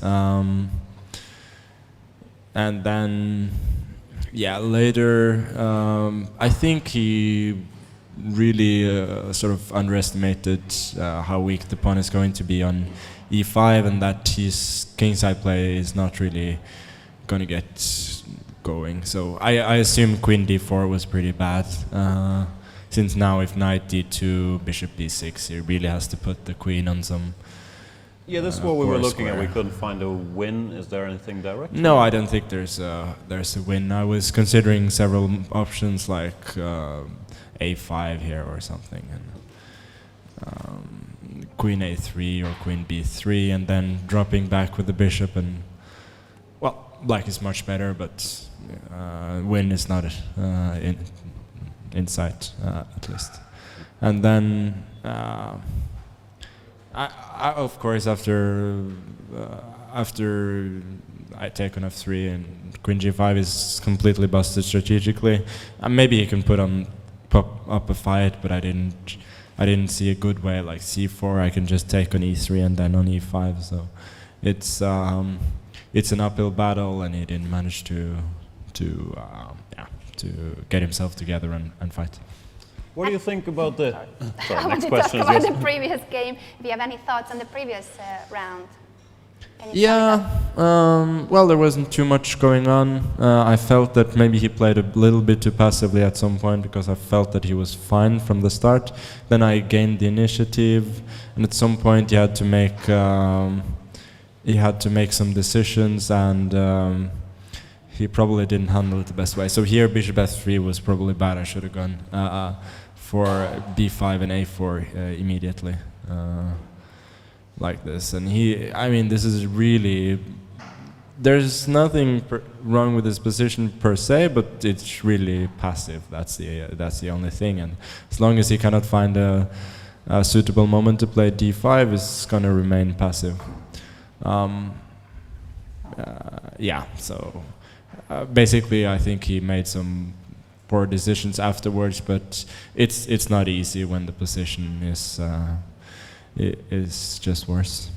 And then, yeah, later, I think he really sort of underestimated how weak the pawn is going to be on e5, and that his kingside play is not really going to get going. So I assume queen d4 was pretty bad, since now if knight d2, bishop b6, he really has to put the queen on some. Yeah, this is what we were looking square. at. We couldn't find a win. Is there anything direct? No, I don't think there's a win. I was considering several options like a5 here or something, and queen a3 or queen b3, and then dropping back with the bishop. And well, black is much better, but win is not in sight, at least. And then I of course after I take on f3 and queen g5 is completely busted strategically. Maybe he can pop up a fight, but I didn't see a good way like c4. I can just take on e3 and then on e5. So it's an uphill battle, and he didn't manage to get himself together and fight. What do you think about the... Sorry, I want next to talk question is about yours. the previous game. If you have any thoughts on the previous round? Can you Yeah, well, there wasn't too much going on. I felt that maybe he played a little bit too passively at some point, because I felt that he was fine from the start. Then I gained the initiative, and at some point he had to make some decisions, and he probably didn't handle it the best way. So here bishop f3 was probably bad. I should have gone for b5 and a4 immediately, like this. And I mean, this is really. There's nothing wrong with his position per se, but it's really passive. That's the only thing. And as long as he cannot find a suitable moment to play d5, it's gonna remain passive. Yeah. So basically, I think he made some poor decisions afterwards, but it's not easy when the position is just worse.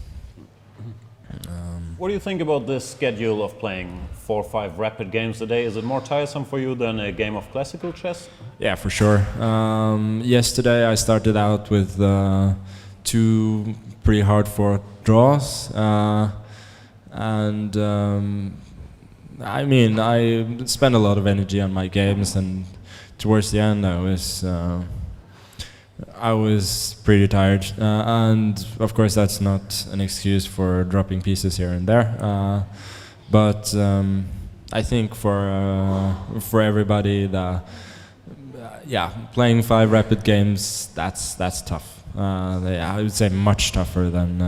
What do you think about this schedule of playing 4 or 5 rapid games a day? Is it more tiresome for you than a game of classical chess? Yeah, for sure. Yesterday I started out with 2 pretty hard-fought draws, and I mean, I spent a lot of energy on my games, and towards the end I was pretty tired, and of course that's not an excuse for dropping pieces here and there. But I think for everybody, playing 5 rapid games, that's tough. I would say much tougher than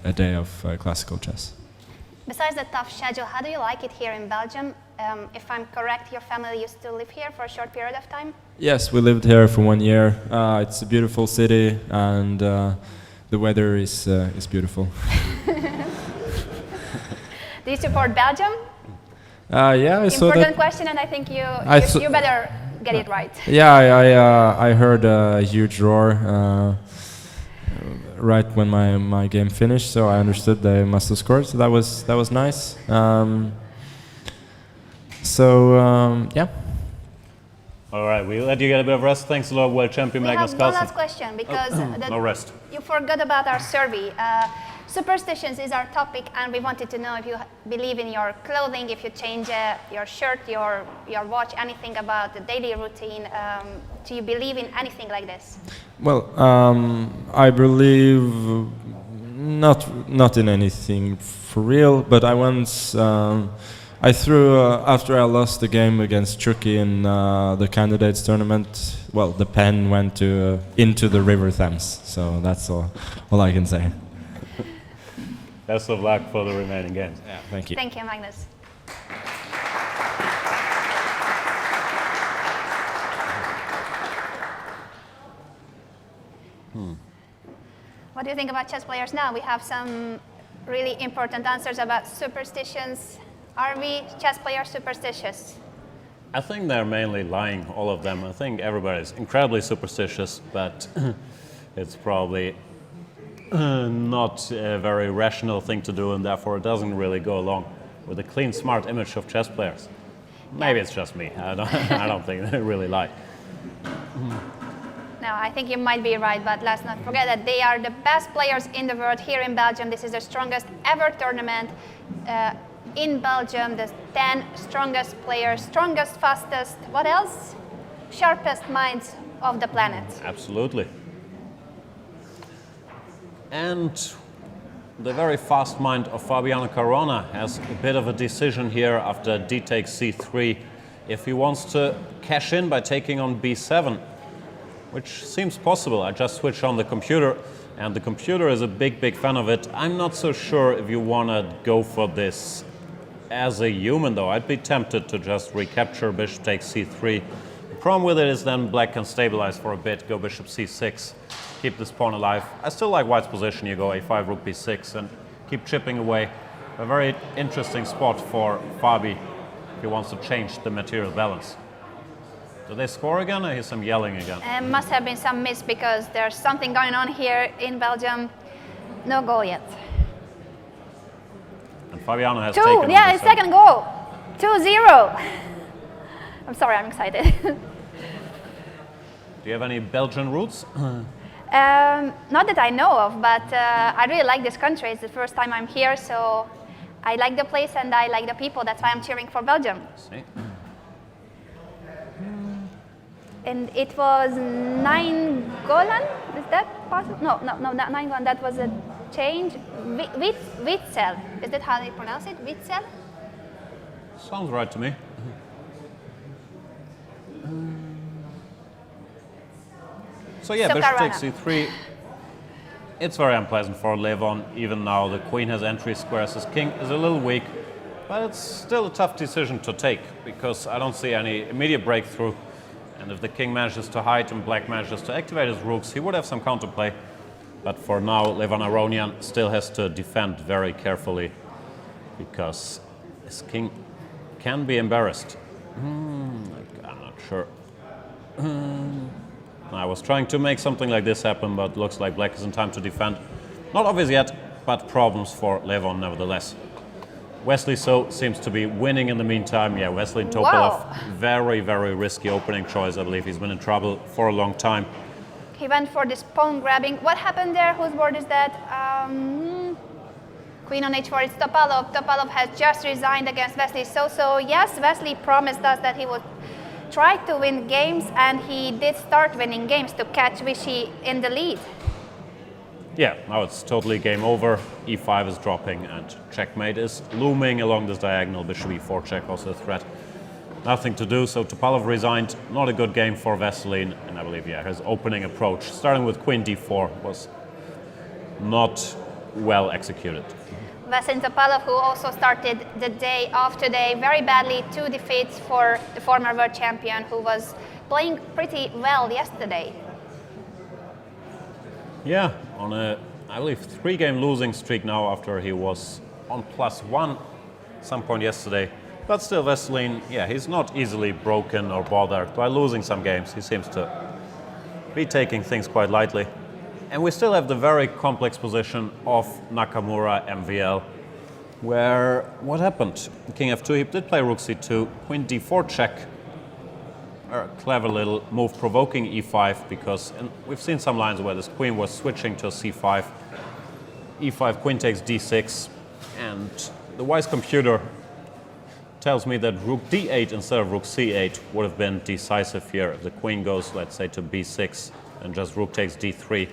a day of classical chess. Besides the tough schedule, how do you like it here in Belgium? If I'm correct, your family used to live here for a short period of time? Yes, we lived here for 1 year. It's a beautiful city, and the weather is beautiful. Do you support Belgium? Yeah, I saw that. Important question, and I think you better get it right. Yeah, I heard a huge roar right when my game finished, so I understood they must have scored. So that was nice. Yeah. All right, we'll let you get a bit of rest. Thanks a lot, world champion Magnus We have Carlsen. one last question, because No rest. you forgot about our survey. Superstitions is our topic, and we wanted to know if you believe in your clothing, if you change your shirt, your watch, anything about the daily routine. Do you believe in anything like this? Well, I believe not in anything for real, but I once I threw after I lost the game against Chucky in the candidates tournament. Well, the pen went into the River Thames, so that's all I can say. Best of luck for the remaining games. Yeah, thank you. Thank you, Magnus. What do you think about chess players now? We have some really important answers about superstitions. Are we chess players superstitious? I think they're mainly lying, all of them. I think everybody's incredibly superstitious, but it's probably not a very rational thing to do, and therefore it doesn't really go along with a clean, smart image of chess players. Maybe it's just me. I don't think they really lie. No, I think you might be right, but let's not forget that they are the best players in the world here in Belgium. This is the strongest ever tournament in Belgium. The 10 strongest players, strongest, fastest, what else? Sharpest minds of the planet. Absolutely. And the very fast mind of Fabiano Caruana has a bit of a decision here after d takes c3 if he wants to cash in by taking on b7, which seems possible. I just switched on the computer, and the computer is a big fan of it. I'm not so sure if you want to go for this as a human, though. I'd be tempted to just recapture bishop takes c3. The problem with it is then black can stabilize for a bit, go bishop c6, keep this pawn alive. I still like white's position. You go a5, rook b6, and keep chipping away. A very interesting spot for Fabi if he wants to change the material balance. Do they score again? I hear some yelling again. Must have been some miss, because there's something going on here in Belgium. No goal yet. And Fabiano has taken Yeah, his second goal. 2-0. I'm sorry, I'm excited. Do you have any Belgian roots? Not that I know of, but I really like this country. It's the first time I'm here, so I like the place and I like the people. That's why I'm cheering for Belgium. See? And it was 9 Golan? Is that possible? No, not 9 Golan. That was a change. Witzel. Is that how they pronounce it? Witzel? Sounds right to me. So yeah, bishop takes c3. It's very unpleasant for Levon. Even now, the queen has entry squares. His king is a little weak, but it's still a tough decision to take because I don't see any immediate breakthrough. And if the king manages to hide and black manages to activate his rooks, he would have some counterplay. But for now, Levon Aronian still has to defend very carefully because his king can be embarrassed. I'm not sure. I was trying to make something like this happen, but looks like black is in time to defend. Not obvious yet, but problems for Levon nevertheless. Wesley So seems to be winning in the meantime. Yeah, Wesley Topalov, very, very risky opening choice. I believe he's been in trouble for a long time. He went for this pawn grabbing. What happened there? Whose board is that? Queen on h4, it's Topalov. Topalov has just resigned against Wesley So. So yes, Wesley promised us that he would try to win games, and he did start winning games to catch Vichy in the lead. Yeah, now it's totally game over. e5 is dropping and checkmate is looming along this diagonal. Bishop e4 check, also a threat. Nothing to do, so Topalov resigned. Not a good game for Veselin, and I believe, yeah, his opening approach, starting with queen d4, was not well executed. Vasyl Topalov, who also started the day off today very badly, 2 defeats for the former world champion, who was playing pretty well yesterday. Yeah, on a, I believe, 3-game losing streak now after he was on +1 some point yesterday. But still, Veselin, yeah, he's not easily broken or bothered by losing some games. He seems to be taking things quite lightly. And we still have the very complex position of Nakamura MVL, where what happened? King f2, he did play rook c2, queen d4 check. A clever little move, provoking e5, because and we've seen some lines where this queen was switching to c5. e5, queen takes d6, and the wise computer tells me that rook d8 instead of rook c8 would have been decisive here. If the queen goes, let's say, to b6, and just rook takes d3,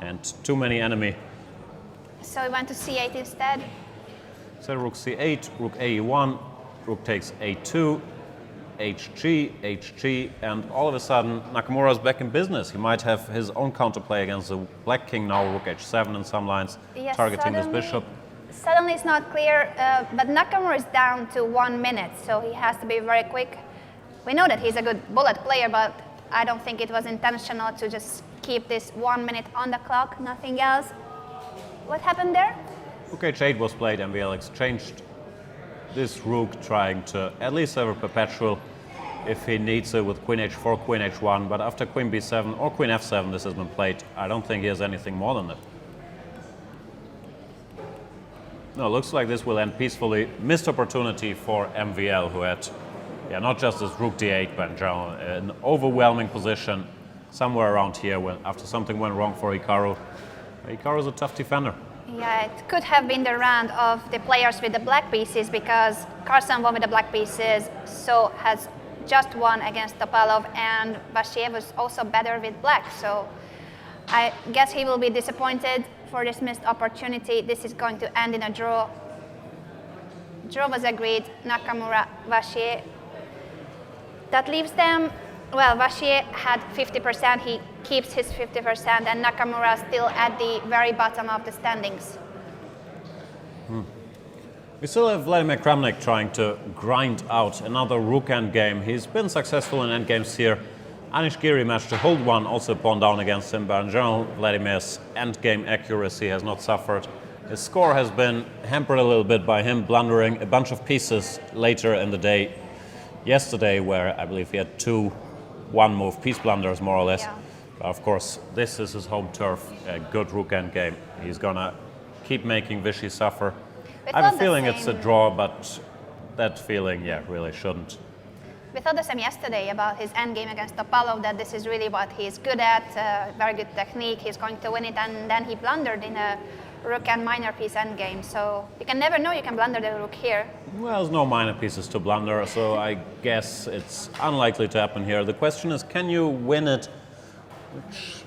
and too many enemy. So he went to c8 instead? So rook c8, rook ae1, rook takes a2, hg, hg, and all of a sudden Nakamura's back in business. He might have his own counterplay against the black king now, rook h7 in some lines, yes, targeting this bishop. Suddenly it's not clear, but Nakamura is down to 1 minute, so he has to be very quick. We know that he's a good bullet player, but I don't think it was intentional to just keep this 1 minute on the clock, nothing else. What happened there? Rook h8 was played, MVL exchanged this rook, trying to at least have a perpetual if he needs it with queen h4, queen h1, but after queen b7 or queen f7 this has been played. I don't think he has anything more than that. No, looks like this will end peacefully. Missed opportunity for MVL, who had, yeah, not just this rook d8, but in general, an overwhelming position somewhere around here when after something went wrong for Hikaru. Hikaru's a tough defender. Yeah, it could have been the round of the players with the black pieces, because Carlsen won with the black pieces, so has just won against Topalov, and Vachier was also better with black. So I guess he will be disappointed for this missed opportunity. This is going to end in a draw. Draw was agreed, Nakamura, Vachier. That leaves them, well, Vachier had 50%, he keeps his 50%, and Nakamura still at the very bottom of the standings. We still have Vladimir Kramnik trying to grind out another rook endgame. He's been successful in endgames here. Anish Giri managed to hold one, also pawn down against him, but in general, Vladimir's endgame accuracy has not suffered. His score has been hampered a little bit by him blundering a bunch of pieces later in the day. Yesterday, where I believe he had 2 one-move piece blunders, more or less. Yeah. But of course, this is his home turf, a good rook endgame. He's gonna keep making Vichy suffer. I have a feeling it's a draw, but that feeling, yeah, really shouldn't. We thought the same yesterday about his endgame against Topalov, that this is really what he's good at, very good technique, he's going to win it, and then he blundered in a rook and minor piece endgame. So you can never know you can blunder the rook here. Well, there's no minor pieces to blunder, so I guess it's unlikely to happen here. The question is, can you win it? Which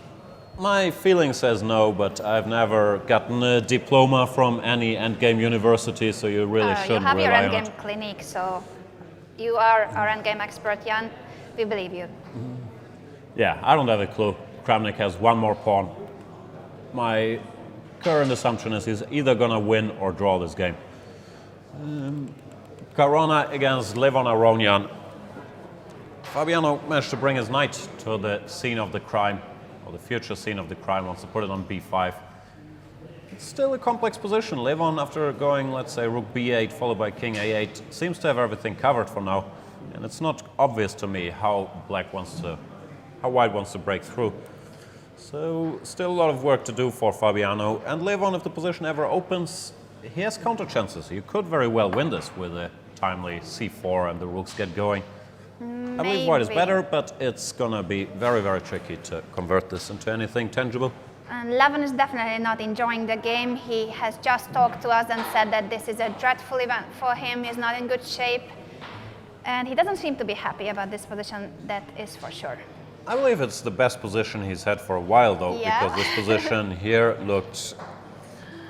my feeling says no, but I've never gotten a diploma from any endgame university, so you really shouldn't rely on it. You have your endgame clinic, so you are our endgame expert, Jan. We believe you. Yeah, I don't have a clue. Kramnik has one more pawn. My current assumption is he's either going to win or draw this game. Caruana against Levon Aronian. Fabiano managed to bring his knight to the scene of the crime, or the future scene of the crime, wants to put it on b5. It's still a complex position. Levon, after going, let's say, rook b8 followed by king a8, seems to have everything covered for now. And it's not obvious to me how white wants to break through. So still a lot of work to do for Fabiano. And Levon, if the position ever opens, he has counter chances. You could very well win this with a timely c4 and the rooks get going. I believe white is better, but it's going to be very, very tricky to convert this into anything tangible. And Levon is definitely not enjoying the game. He has just talked to us and said that this is a dreadful event for him. He's not in good shape. And he doesn't seem to be happy about this position, that is for sure. I believe it's the best position he's had for a while, though, Yeah. because this position here looked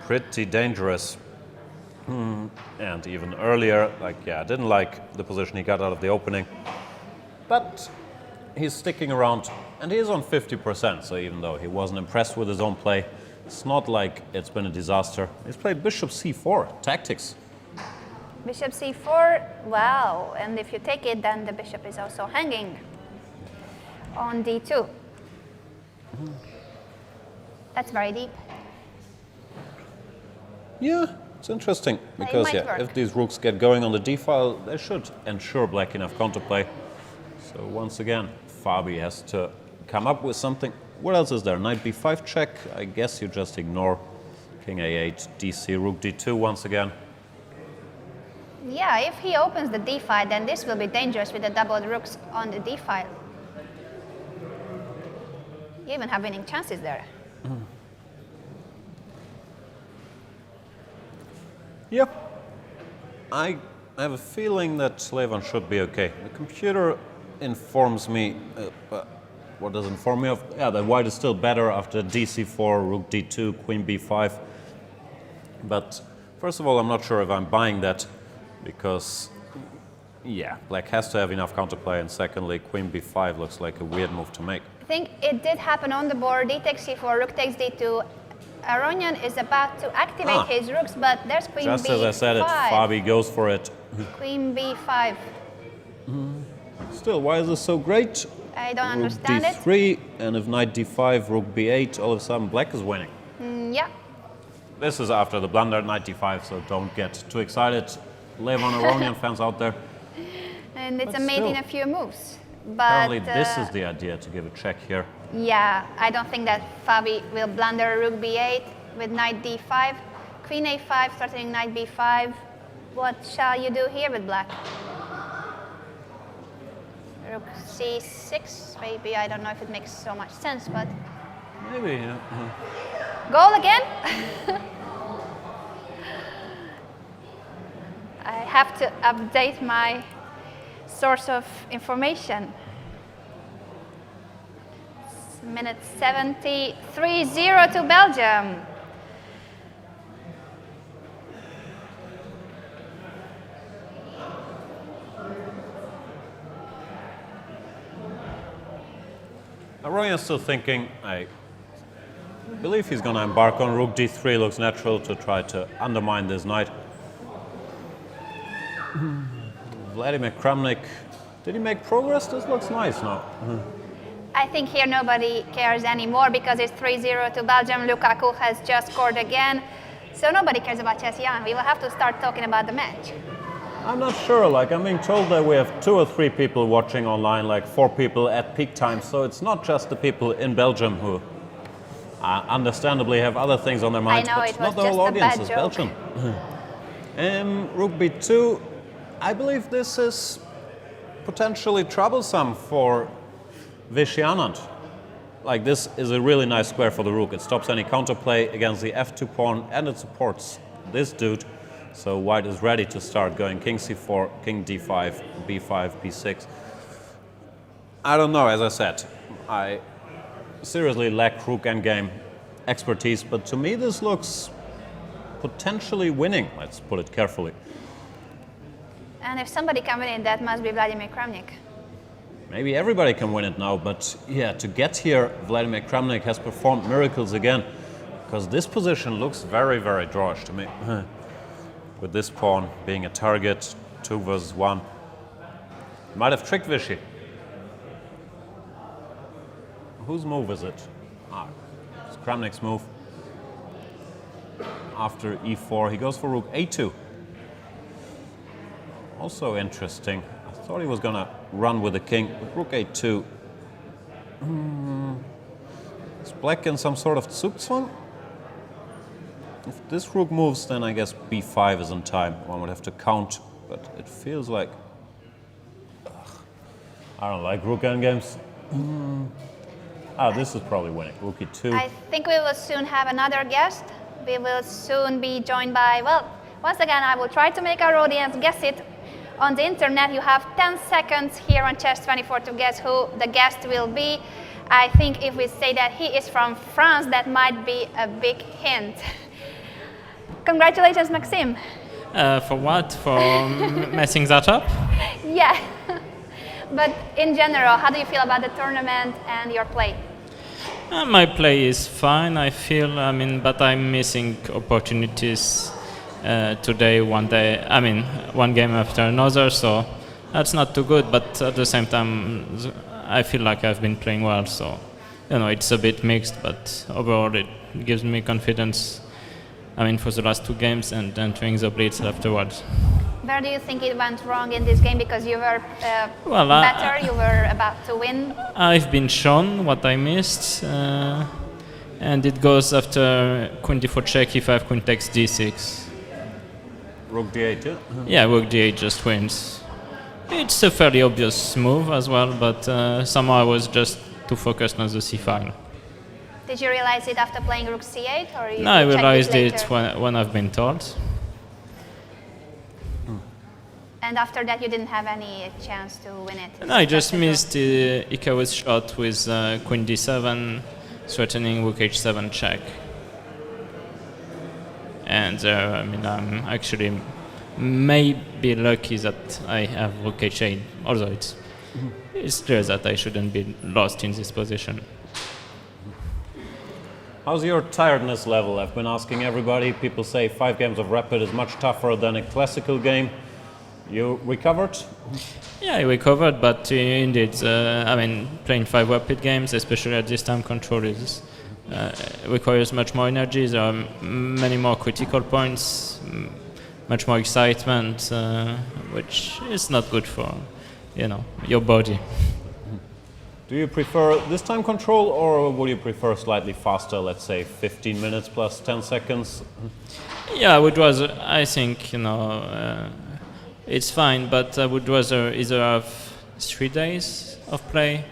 pretty dangerous. And even earlier, I didn't like the position he got out of the opening. But he's sticking around, and he is on 50%, so even though he wasn't impressed with his own play, it's not like it's been a disaster. He's played bishop c4, tactics. Bishop c4, wow, and if you take it, then the bishop is also hanging on d2. That's very deep. Yeah, it's interesting, It because might work. if these rooks get going on the d file, they should ensure black enough counterplay. So once again, Fabi has to come up with something. What else is there? Knight b5 check. I guess you just ignore king a8, dc, rook d2 once again. Yeah, if he opens the d file, then this will be dangerous with the doubled rooks on the d file. You even have winning chances there. Yep. I have a feeling that Levon should be okay. The computer informs me, what does it inform me of? Yeah, that white is still better after dc4, rook d2, queen b5. But first of all, I'm not sure if I'm buying that, because, yeah, black has to have enough counterplay, and secondly, queen b5 looks like a weird move to make. I think it did happen on the board. D takes c4, rook takes d2. Aronian is about to activate his rooks, but there's queen b5. Just as I said it, Fabi goes for it. Queen b5. Still, why is this so great? I don't Rook understand it. d3, and if knight d5, rook b8, all of a sudden black is winning. Yeah. This is after the blunder, knight d5, so don't get too excited. Levon Aronian fans out there. And it's But a mate in still. a few moves. But Apparently this is the idea, to give a check here. yeah, I don't think that Fabi will blunder rook b8 with knight d5. Queen a5, threatening knight b5. What shall you do here with black? Rook c6, maybe. I don't know if it makes so much sense, but Maybe, yeah. goal again? I have to update my source of information. It's minute 70, 3-0 to Belgium. Aronian's still thinking. I believe he's going to embark on rook d3. Looks natural to try to undermine this knight. Vladimir Kramnik, did he make progress? This looks nice now. I think here nobody cares anymore because it's 3-0 to Belgium. Lukaku has just scored again. So nobody cares about Chessian. We will have to start talking about the match. I'm not sure, I'm being told that we have 2 or 3 people watching online, 4 people at peak time, so it's not just the people in Belgium who understandably have other things on their minds, I know, but it not was the whole just a audience bad is joke. Belgian. Rook b2, I believe this is potentially troublesome for Vishy Anand. This is a really nice square for the rook. It stops any counterplay against the f2 pawn, and it supports this dude. So white is ready to start going king c4, king d5, b5, b6. I don't know, as I said, I seriously lack rook endgame expertise, but to me this looks potentially winning, let's put it carefully. And if somebody can win it, that must be Vladimir Kramnik. maybe everybody can win it now, but yeah, to get here, Vladimir Kramnik has performed miracles again, because this position looks very, very drawish to me. With this pawn being a target, 2 versus 1. Might have tricked Vishy. Whose move is it? It's Kramnik's move. After e4, he goes for rook a2. Also interesting. I thought he was gonna run with the king, but rook a2. Is black in some sort of Zugzwang? If this rook moves, then I guess b5 is in time. One would have to count, but it feels like... I don't like rook endgames. This is probably winning. Rook e2. I think we will soon have another guest. We will soon be joined by, well, once again, I will try to make our audience guess it. On the internet, you have 10 seconds here on Chess24 to guess who the guest will be. I think if we say that he is from France, that might be a big hint. Congratulations, Maxime. For what? For messing that up? Yeah. But in general, how do you feel about the tournament and your play? My play is fine, I feel, but I'm missing opportunities today, one game after another, so that's not too good, but at the same time, I feel like I've been playing well, so, it's a bit mixed, but overall it gives me confidence, for the last 2 games and entering the Blitz afterwards. Where do you think it went wrong in this game? Because you were better, you were about to win. I've been shown what I missed, and it goes after queen d4 check, e5, queen takes d6. Rook d8, yeah? Yeah, rook d8 just wins. It's a fairly obvious move as well, but somehow I was just too focused on the c file. Did you realize it after playing rook c8? Or you No, I checked realized it it later? when I've been told. And after that, you didn't have any chance to win it? No, I just missed Ikaru's shot with queen d7, threatening rook h7 check. And I'm actually maybe lucky that I have rook h8, although it's clear that I shouldn't be lost in this position. How's your tiredness level? I've been asking everybody. People say 5 games of Rapid is much tougher than a classical game. You recovered? Yeah, I recovered, but indeed, playing 5 Rapid games, especially at this time, control requires much more energy. There are many more critical points, much more excitement, which is not good for, your body. Do you prefer this time control, or would you prefer slightly faster, let's say 15 minutes plus 10 seconds? Yeah, I would rather, I think, it's fine, but I would rather either have 3 days of play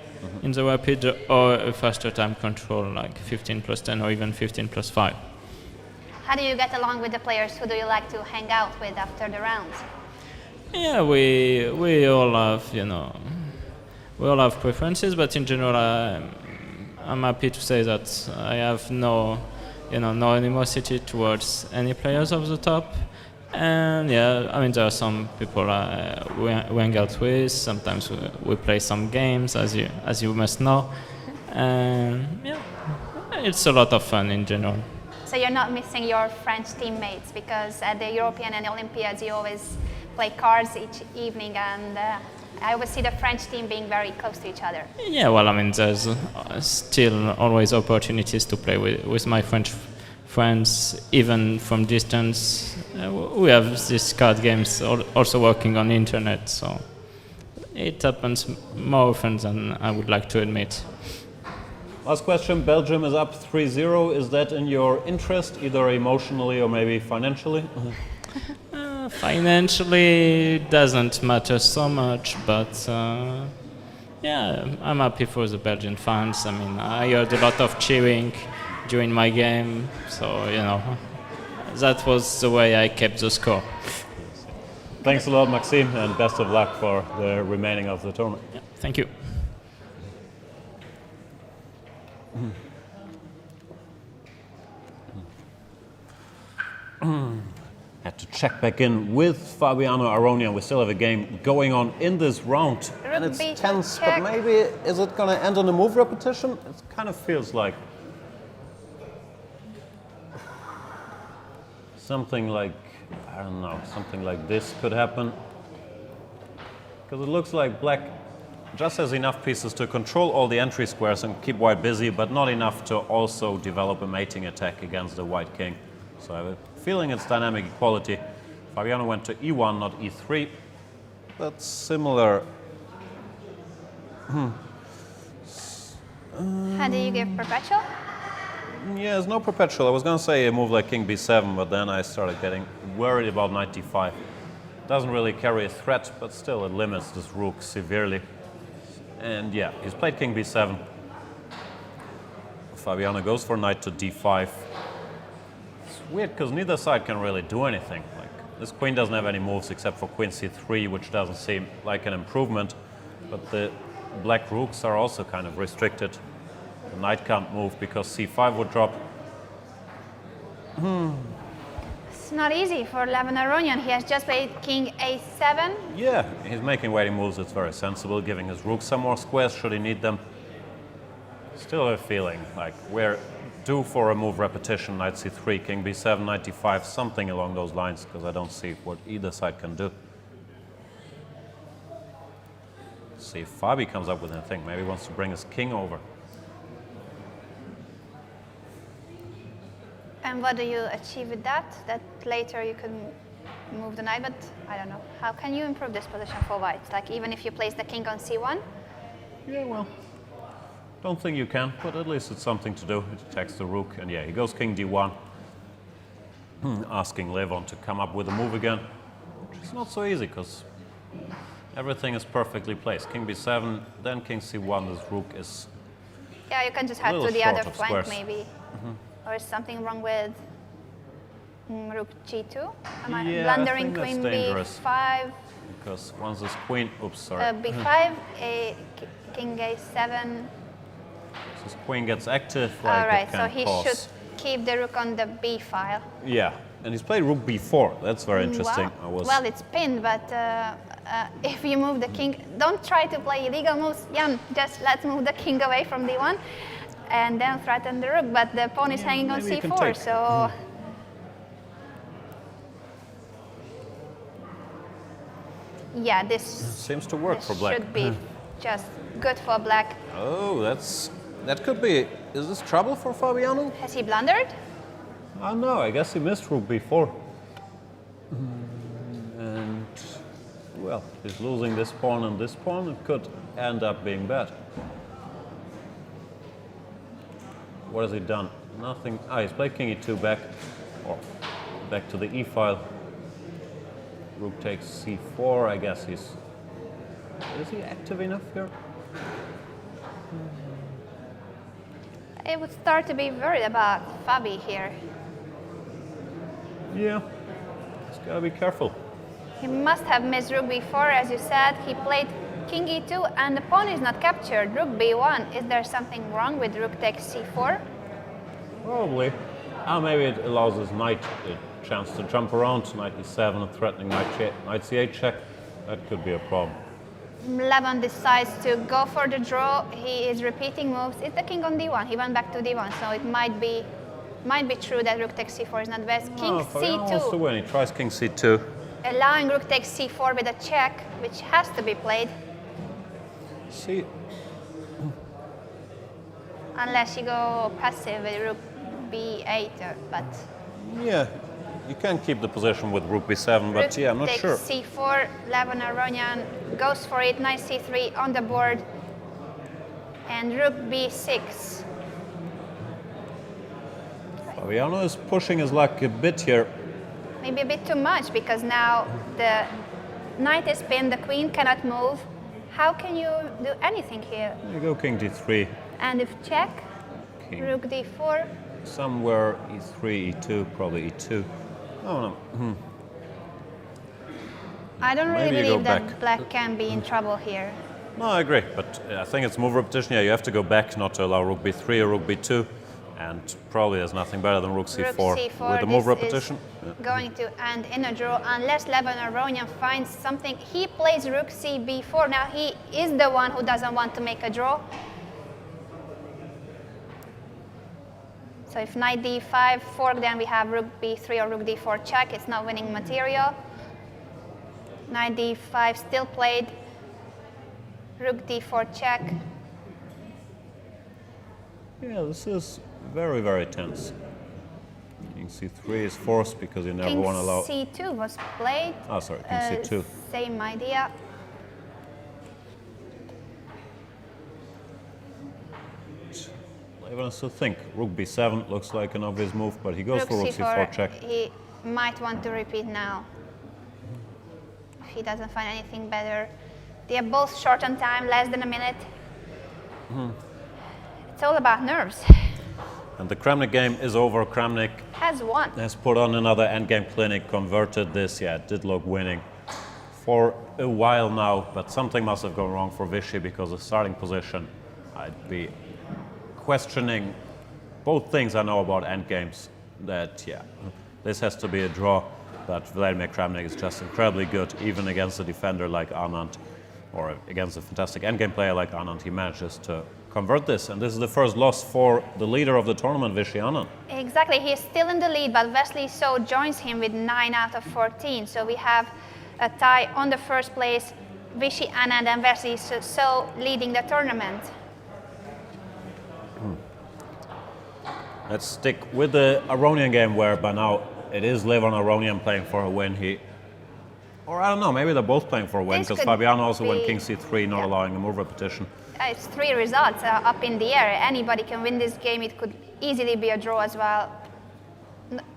in the Rapid or a faster time control, like 15 plus 10 or even 15 plus 5. How do you get along with the players? Who do you like to hang out with after the rounds? Yeah, we all have, we all have preferences, but in general, I'm happy to say that I have no animosity towards any players of the top. And yeah, there are some people we hang out with. Sometimes we play some games, as you must know. And yeah, it's a lot of fun in general. So you're not missing your French teammates, because at the European and Olympiads you always play cards each evening, and I always see the French team being very close to each other. Yeah, well, there's still always opportunities to play with my French friends, even from distance. We have these card games also working on the internet, so it happens more often than I would like to admit. Last question. Belgium is up 3-0. Is that in your interest, either emotionally or maybe financially? Financially, it doesn't matter so much, but yeah, I'm happy for the Belgian fans. I heard a lot of cheering during my game, so that was the way I kept the score. Thanks a lot, Maxime, and best of luck for the remaining of the tournament. Yeah, thank you. Had to check back in with Fabiano Aronian. We still have a game going on in this round. Rook and Rook it's B2 tense, check. but maybe is it going to end on a move repetition? It kind of feels like something like, I don't know, something like this could happen. Because it looks like black just has enough pieces to control all the entry squares and keep white busy, but not enough to also develop a mating attack against the white king. So I have a feeling it's dynamic equality. Fabiano went to e1, not e3. That's similar. How do you give perpetual? Yeah, there's no perpetual. I was going to say a move like king b7, but then I started getting worried about knight d5. Doesn't really carry a threat, but still it limits this rook severely. And yeah, he's played king b7. Fabiano goes for knight to d5. It's weird because neither side can really do anything. Like, this queen doesn't have any moves except for queen c3, which doesn't seem like an improvement. But the black rooks are also kind of restricted. The knight can't move because c5 would drop. It's not easy for Levin Aronian. He has just played king a7. Yeah, he's making waiting moves. It's very sensible, giving his rook some more squares should he need them. Still a feeling like we're due for a move repetition, knight c3, king b7, knight d5, something along those lines, because I don't see what either side can do. See if Fabi comes up with anything. Maybe he wants to bring his king over. And what do you achieve with that? That later you can move the knight, but I don't know. How can you improve this position for white? Like even if you place the king on c1? Yeah, well, don't think you can, but at least it's something to do. It attacks the rook, and yeah, he goes king d1, asking Levon to come up with a move again, which is not so easy because everything is perfectly placed. King b7, then king c1. This rook is Yeah, you can just head little to the short other of flank squares. maybe. Or is something wrong with rook g2? Am I Yeah, I blundering think that's queen dangerous. b5, because once this queen, oops, sorry, b5, king a7. this queen gets active, like All right, it so can he cause. should keep the rook on the b file. Yeah, and he's played rook b4. That's very interesting. Wow. Well, it's pinned, but if you move the king, don't try to play illegal moves. Jan, just let's move the king away from d1 and then threaten the rook. But the pawn is hanging on maybe you can c4, take. so. Yeah, this Seems to work for black. should be just good for black. Oh, that could be. Is this trouble for Fabiano? Has he blundered? Oh no, I guess he missed rook b4. And well, he's losing this pawn and this pawn. It could end up being bad. What has he done? Nothing. Ah, he's played king e2 back, or back to the e file. Rook takes c4. I guess he's. Is he active enough here? I would start to be worried about Fabi here. Yeah. He's gotta be careful. He must have missed rook b4, as you said. He played king e2 and the pawn is not captured. Rook b1. Is there something wrong with rook takes c4? Probably. Ah, maybe it allows his knight a chance to jump around. Knight e7 and threatening knight c8 check. That could be a problem. Levon decides to go for the draw. He is repeating moves. It's the king on d1. He went back to d1, so it might be true that rook takes c4 is not best. King Oh, Fabiano wants to c2, win. He tries king c2. allowing rook takes c4 with a check, which has to be played See, unless you go passive with rook b8. But yeah, you can keep the position with rook b7, but rook yeah, I'm not takes sure. c4. Levon Aronian goes for it. Knight c3 on the board, and rook b6. Fabiano is pushing his luck a bit here. Maybe a bit too much because now the knight is pinned, the queen cannot move. How can you do anything here? There you go, king d3. And if check, King. rook d4. Somewhere e3, e2, probably e2. Oh no. I don't really Maybe you believe go that back. black can be in trouble here. No, I agree, but I think it's move repetition. Yeah, you have to go back not to allow rook b3 or rook b2. And probably there's nothing better than rook Rook c4 c4. with the move This repetition. is going to end in a draw unless Levon Aronian finds something. He plays rook cb4. Now he is the one who doesn't want to make a draw. So if knight d5 fork, then we have rook b3 or rook d4 check. It's not winning material. Knight d5 still played. Rook d4 check. Yeah, this is very, very tense. King c3 is forced because you never King want to allow... c2 was played. Oh, sorry, king c2. Same idea. Levon has to think. Rook b7 looks like an obvious move, but he goes Rook for rook c4 check. He might want to repeat now. If he doesn't find anything better. They are both short on time, less than a minute. It's all about nerves. And the Kramnik game is over. Kramnik Has won. has put on another endgame clinic, converted this. Yeah, it did look winning for a while now, but something must have gone wrong for Vishy because the starting position, I'd be questioning both things I know about endgames. That, yeah, this has to be a draw, but Vladimir Kramnik is just incredibly good, even against a defender like Anand, or against a fantastic endgame player like Anand. He manages to convert this, and this is the first loss for the leader of the tournament, Vishy Anand. Exactly, he's still in the lead, but Wesley So joins him with 9 out of 14. So we have a tie on the first place, Vishy Anand and Wesley So leading the tournament. Let's stick with the Aronian game, where by now it is Levon Aronian playing for a win. Or I don't know, maybe they're both playing for a win, This because could Fabiano also went be- king c3, not yeah. allowing a move repetition. It's 3 results up in the air. Anybody can win this game. It could easily be a draw as well.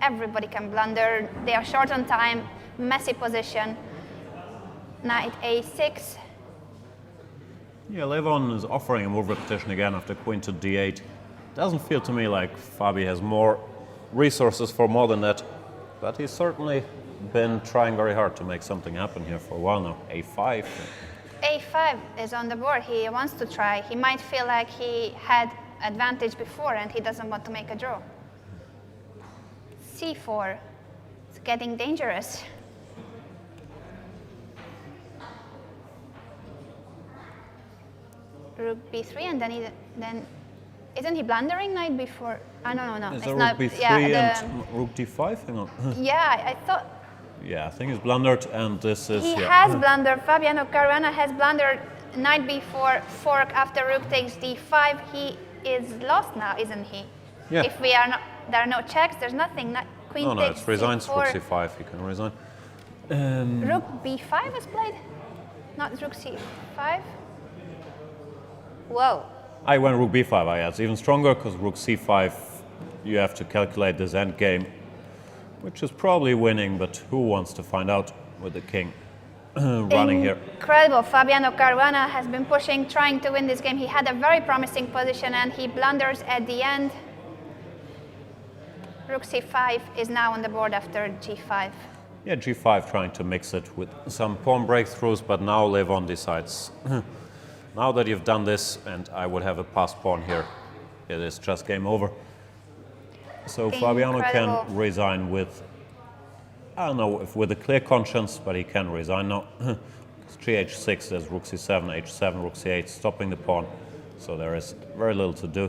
Everybody can blunder. They are short on time, messy position. Knight a6. Yeah, Levon is offering a move repetition again after queen to d8. Doesn't feel to me like Fabi has more resources for more than that, but he's certainly been trying very hard to make something happen here for a while now. a5. a5 is on the board. He wants to try. He might feel like he had advantage before and he doesn't want to make a draw. c4. It's getting dangerous. Rook b3 and then isn't he blundering knight before? No. Is it's there not. rook b3 Yeah, and rook d5? Hang on. yeah, I thought Yeah, I think he's blundered, and this is... he yeah. has blundered. Fabiano Caruana has blundered knight b4 fork after rook takes d5. He is lost now, isn't he? Yeah. If we are not, there are no checks. There's nothing. Queen No, takes it's resigns rook c4. c5. He can resign. Rook b5 was played, not rook c5. Whoa. I went rook b5. It's even stronger because rook c5, you have to calculate this endgame, which is probably winning, but who wants to find out with the king running here? Incredible. Fabiano Caruana has been pushing, trying to win this game. He had a very promising position and he blunders at the end. Rook c5 is now on the board after g5. Yeah, g5 trying to mix it with some pawn breakthroughs, but now Levon decides, now that you've done this and I would have a passed pawn here, it is just game over. So Fabiano Incredible. can resign with, I don't know if with a clear conscience, but he can resign now. Gh6, there's rook c7, h7, rook c8, stopping the pawn. So there is very little to do.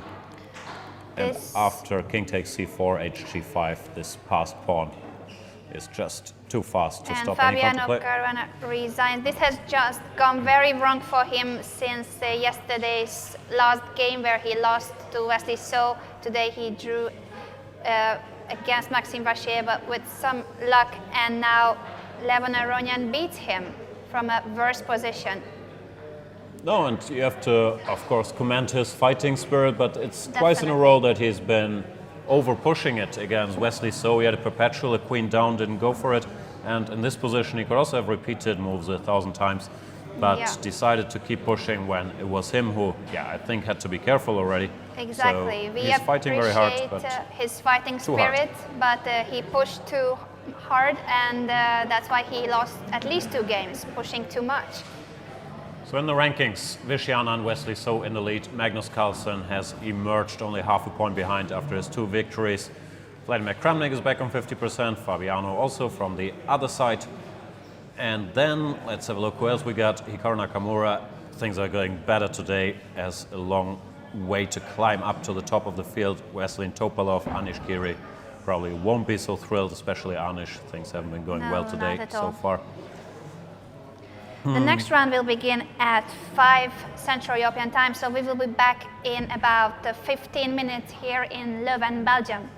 And This- after king takes c4, hg5, this passed pawn is just too fast to And stop any Fabiano counterplay. Caruana resigns. This has just gone very wrong for him since yesterday's last game where he lost to Wesley So. Today he drew against Maxime Vachier, but with some luck, and now Levon Aronian beats him from a worse position. No, and you have to, of course, commend his fighting spirit, but it's twice in a Definitely. row that he's been over pushing it against Wesley So. He had a perpetual, a queen down, didn't go for it. And in this position, he could also have repeated moves 1,000 times, but Yeah. decided to keep pushing when it was him who, I think had to be careful already. Exactly. So We he's fighting very hard, appreciate but his fighting too hard. spirit, but he pushed too hard, and that's why he lost at least 2 games, pushing too much. So in the rankings, Vishy Anand, Wesley So in the lead. Magnus Carlsen has emerged only half a point behind after his 2 victories. Vladimir Kramnik is back on 50%, Fabiano also from the other side. And then let's have a look who else we got. Hikaru Nakamura. Things are going better today, as a long way to climb up to the top of the field. Wesley Topalov, Anish Giri probably won't be so thrilled, especially Anish. Things haven't been going well today so far. The next round will begin at 5 Central European time, so we will be back in about 15 minutes here in Leuven, Belgium.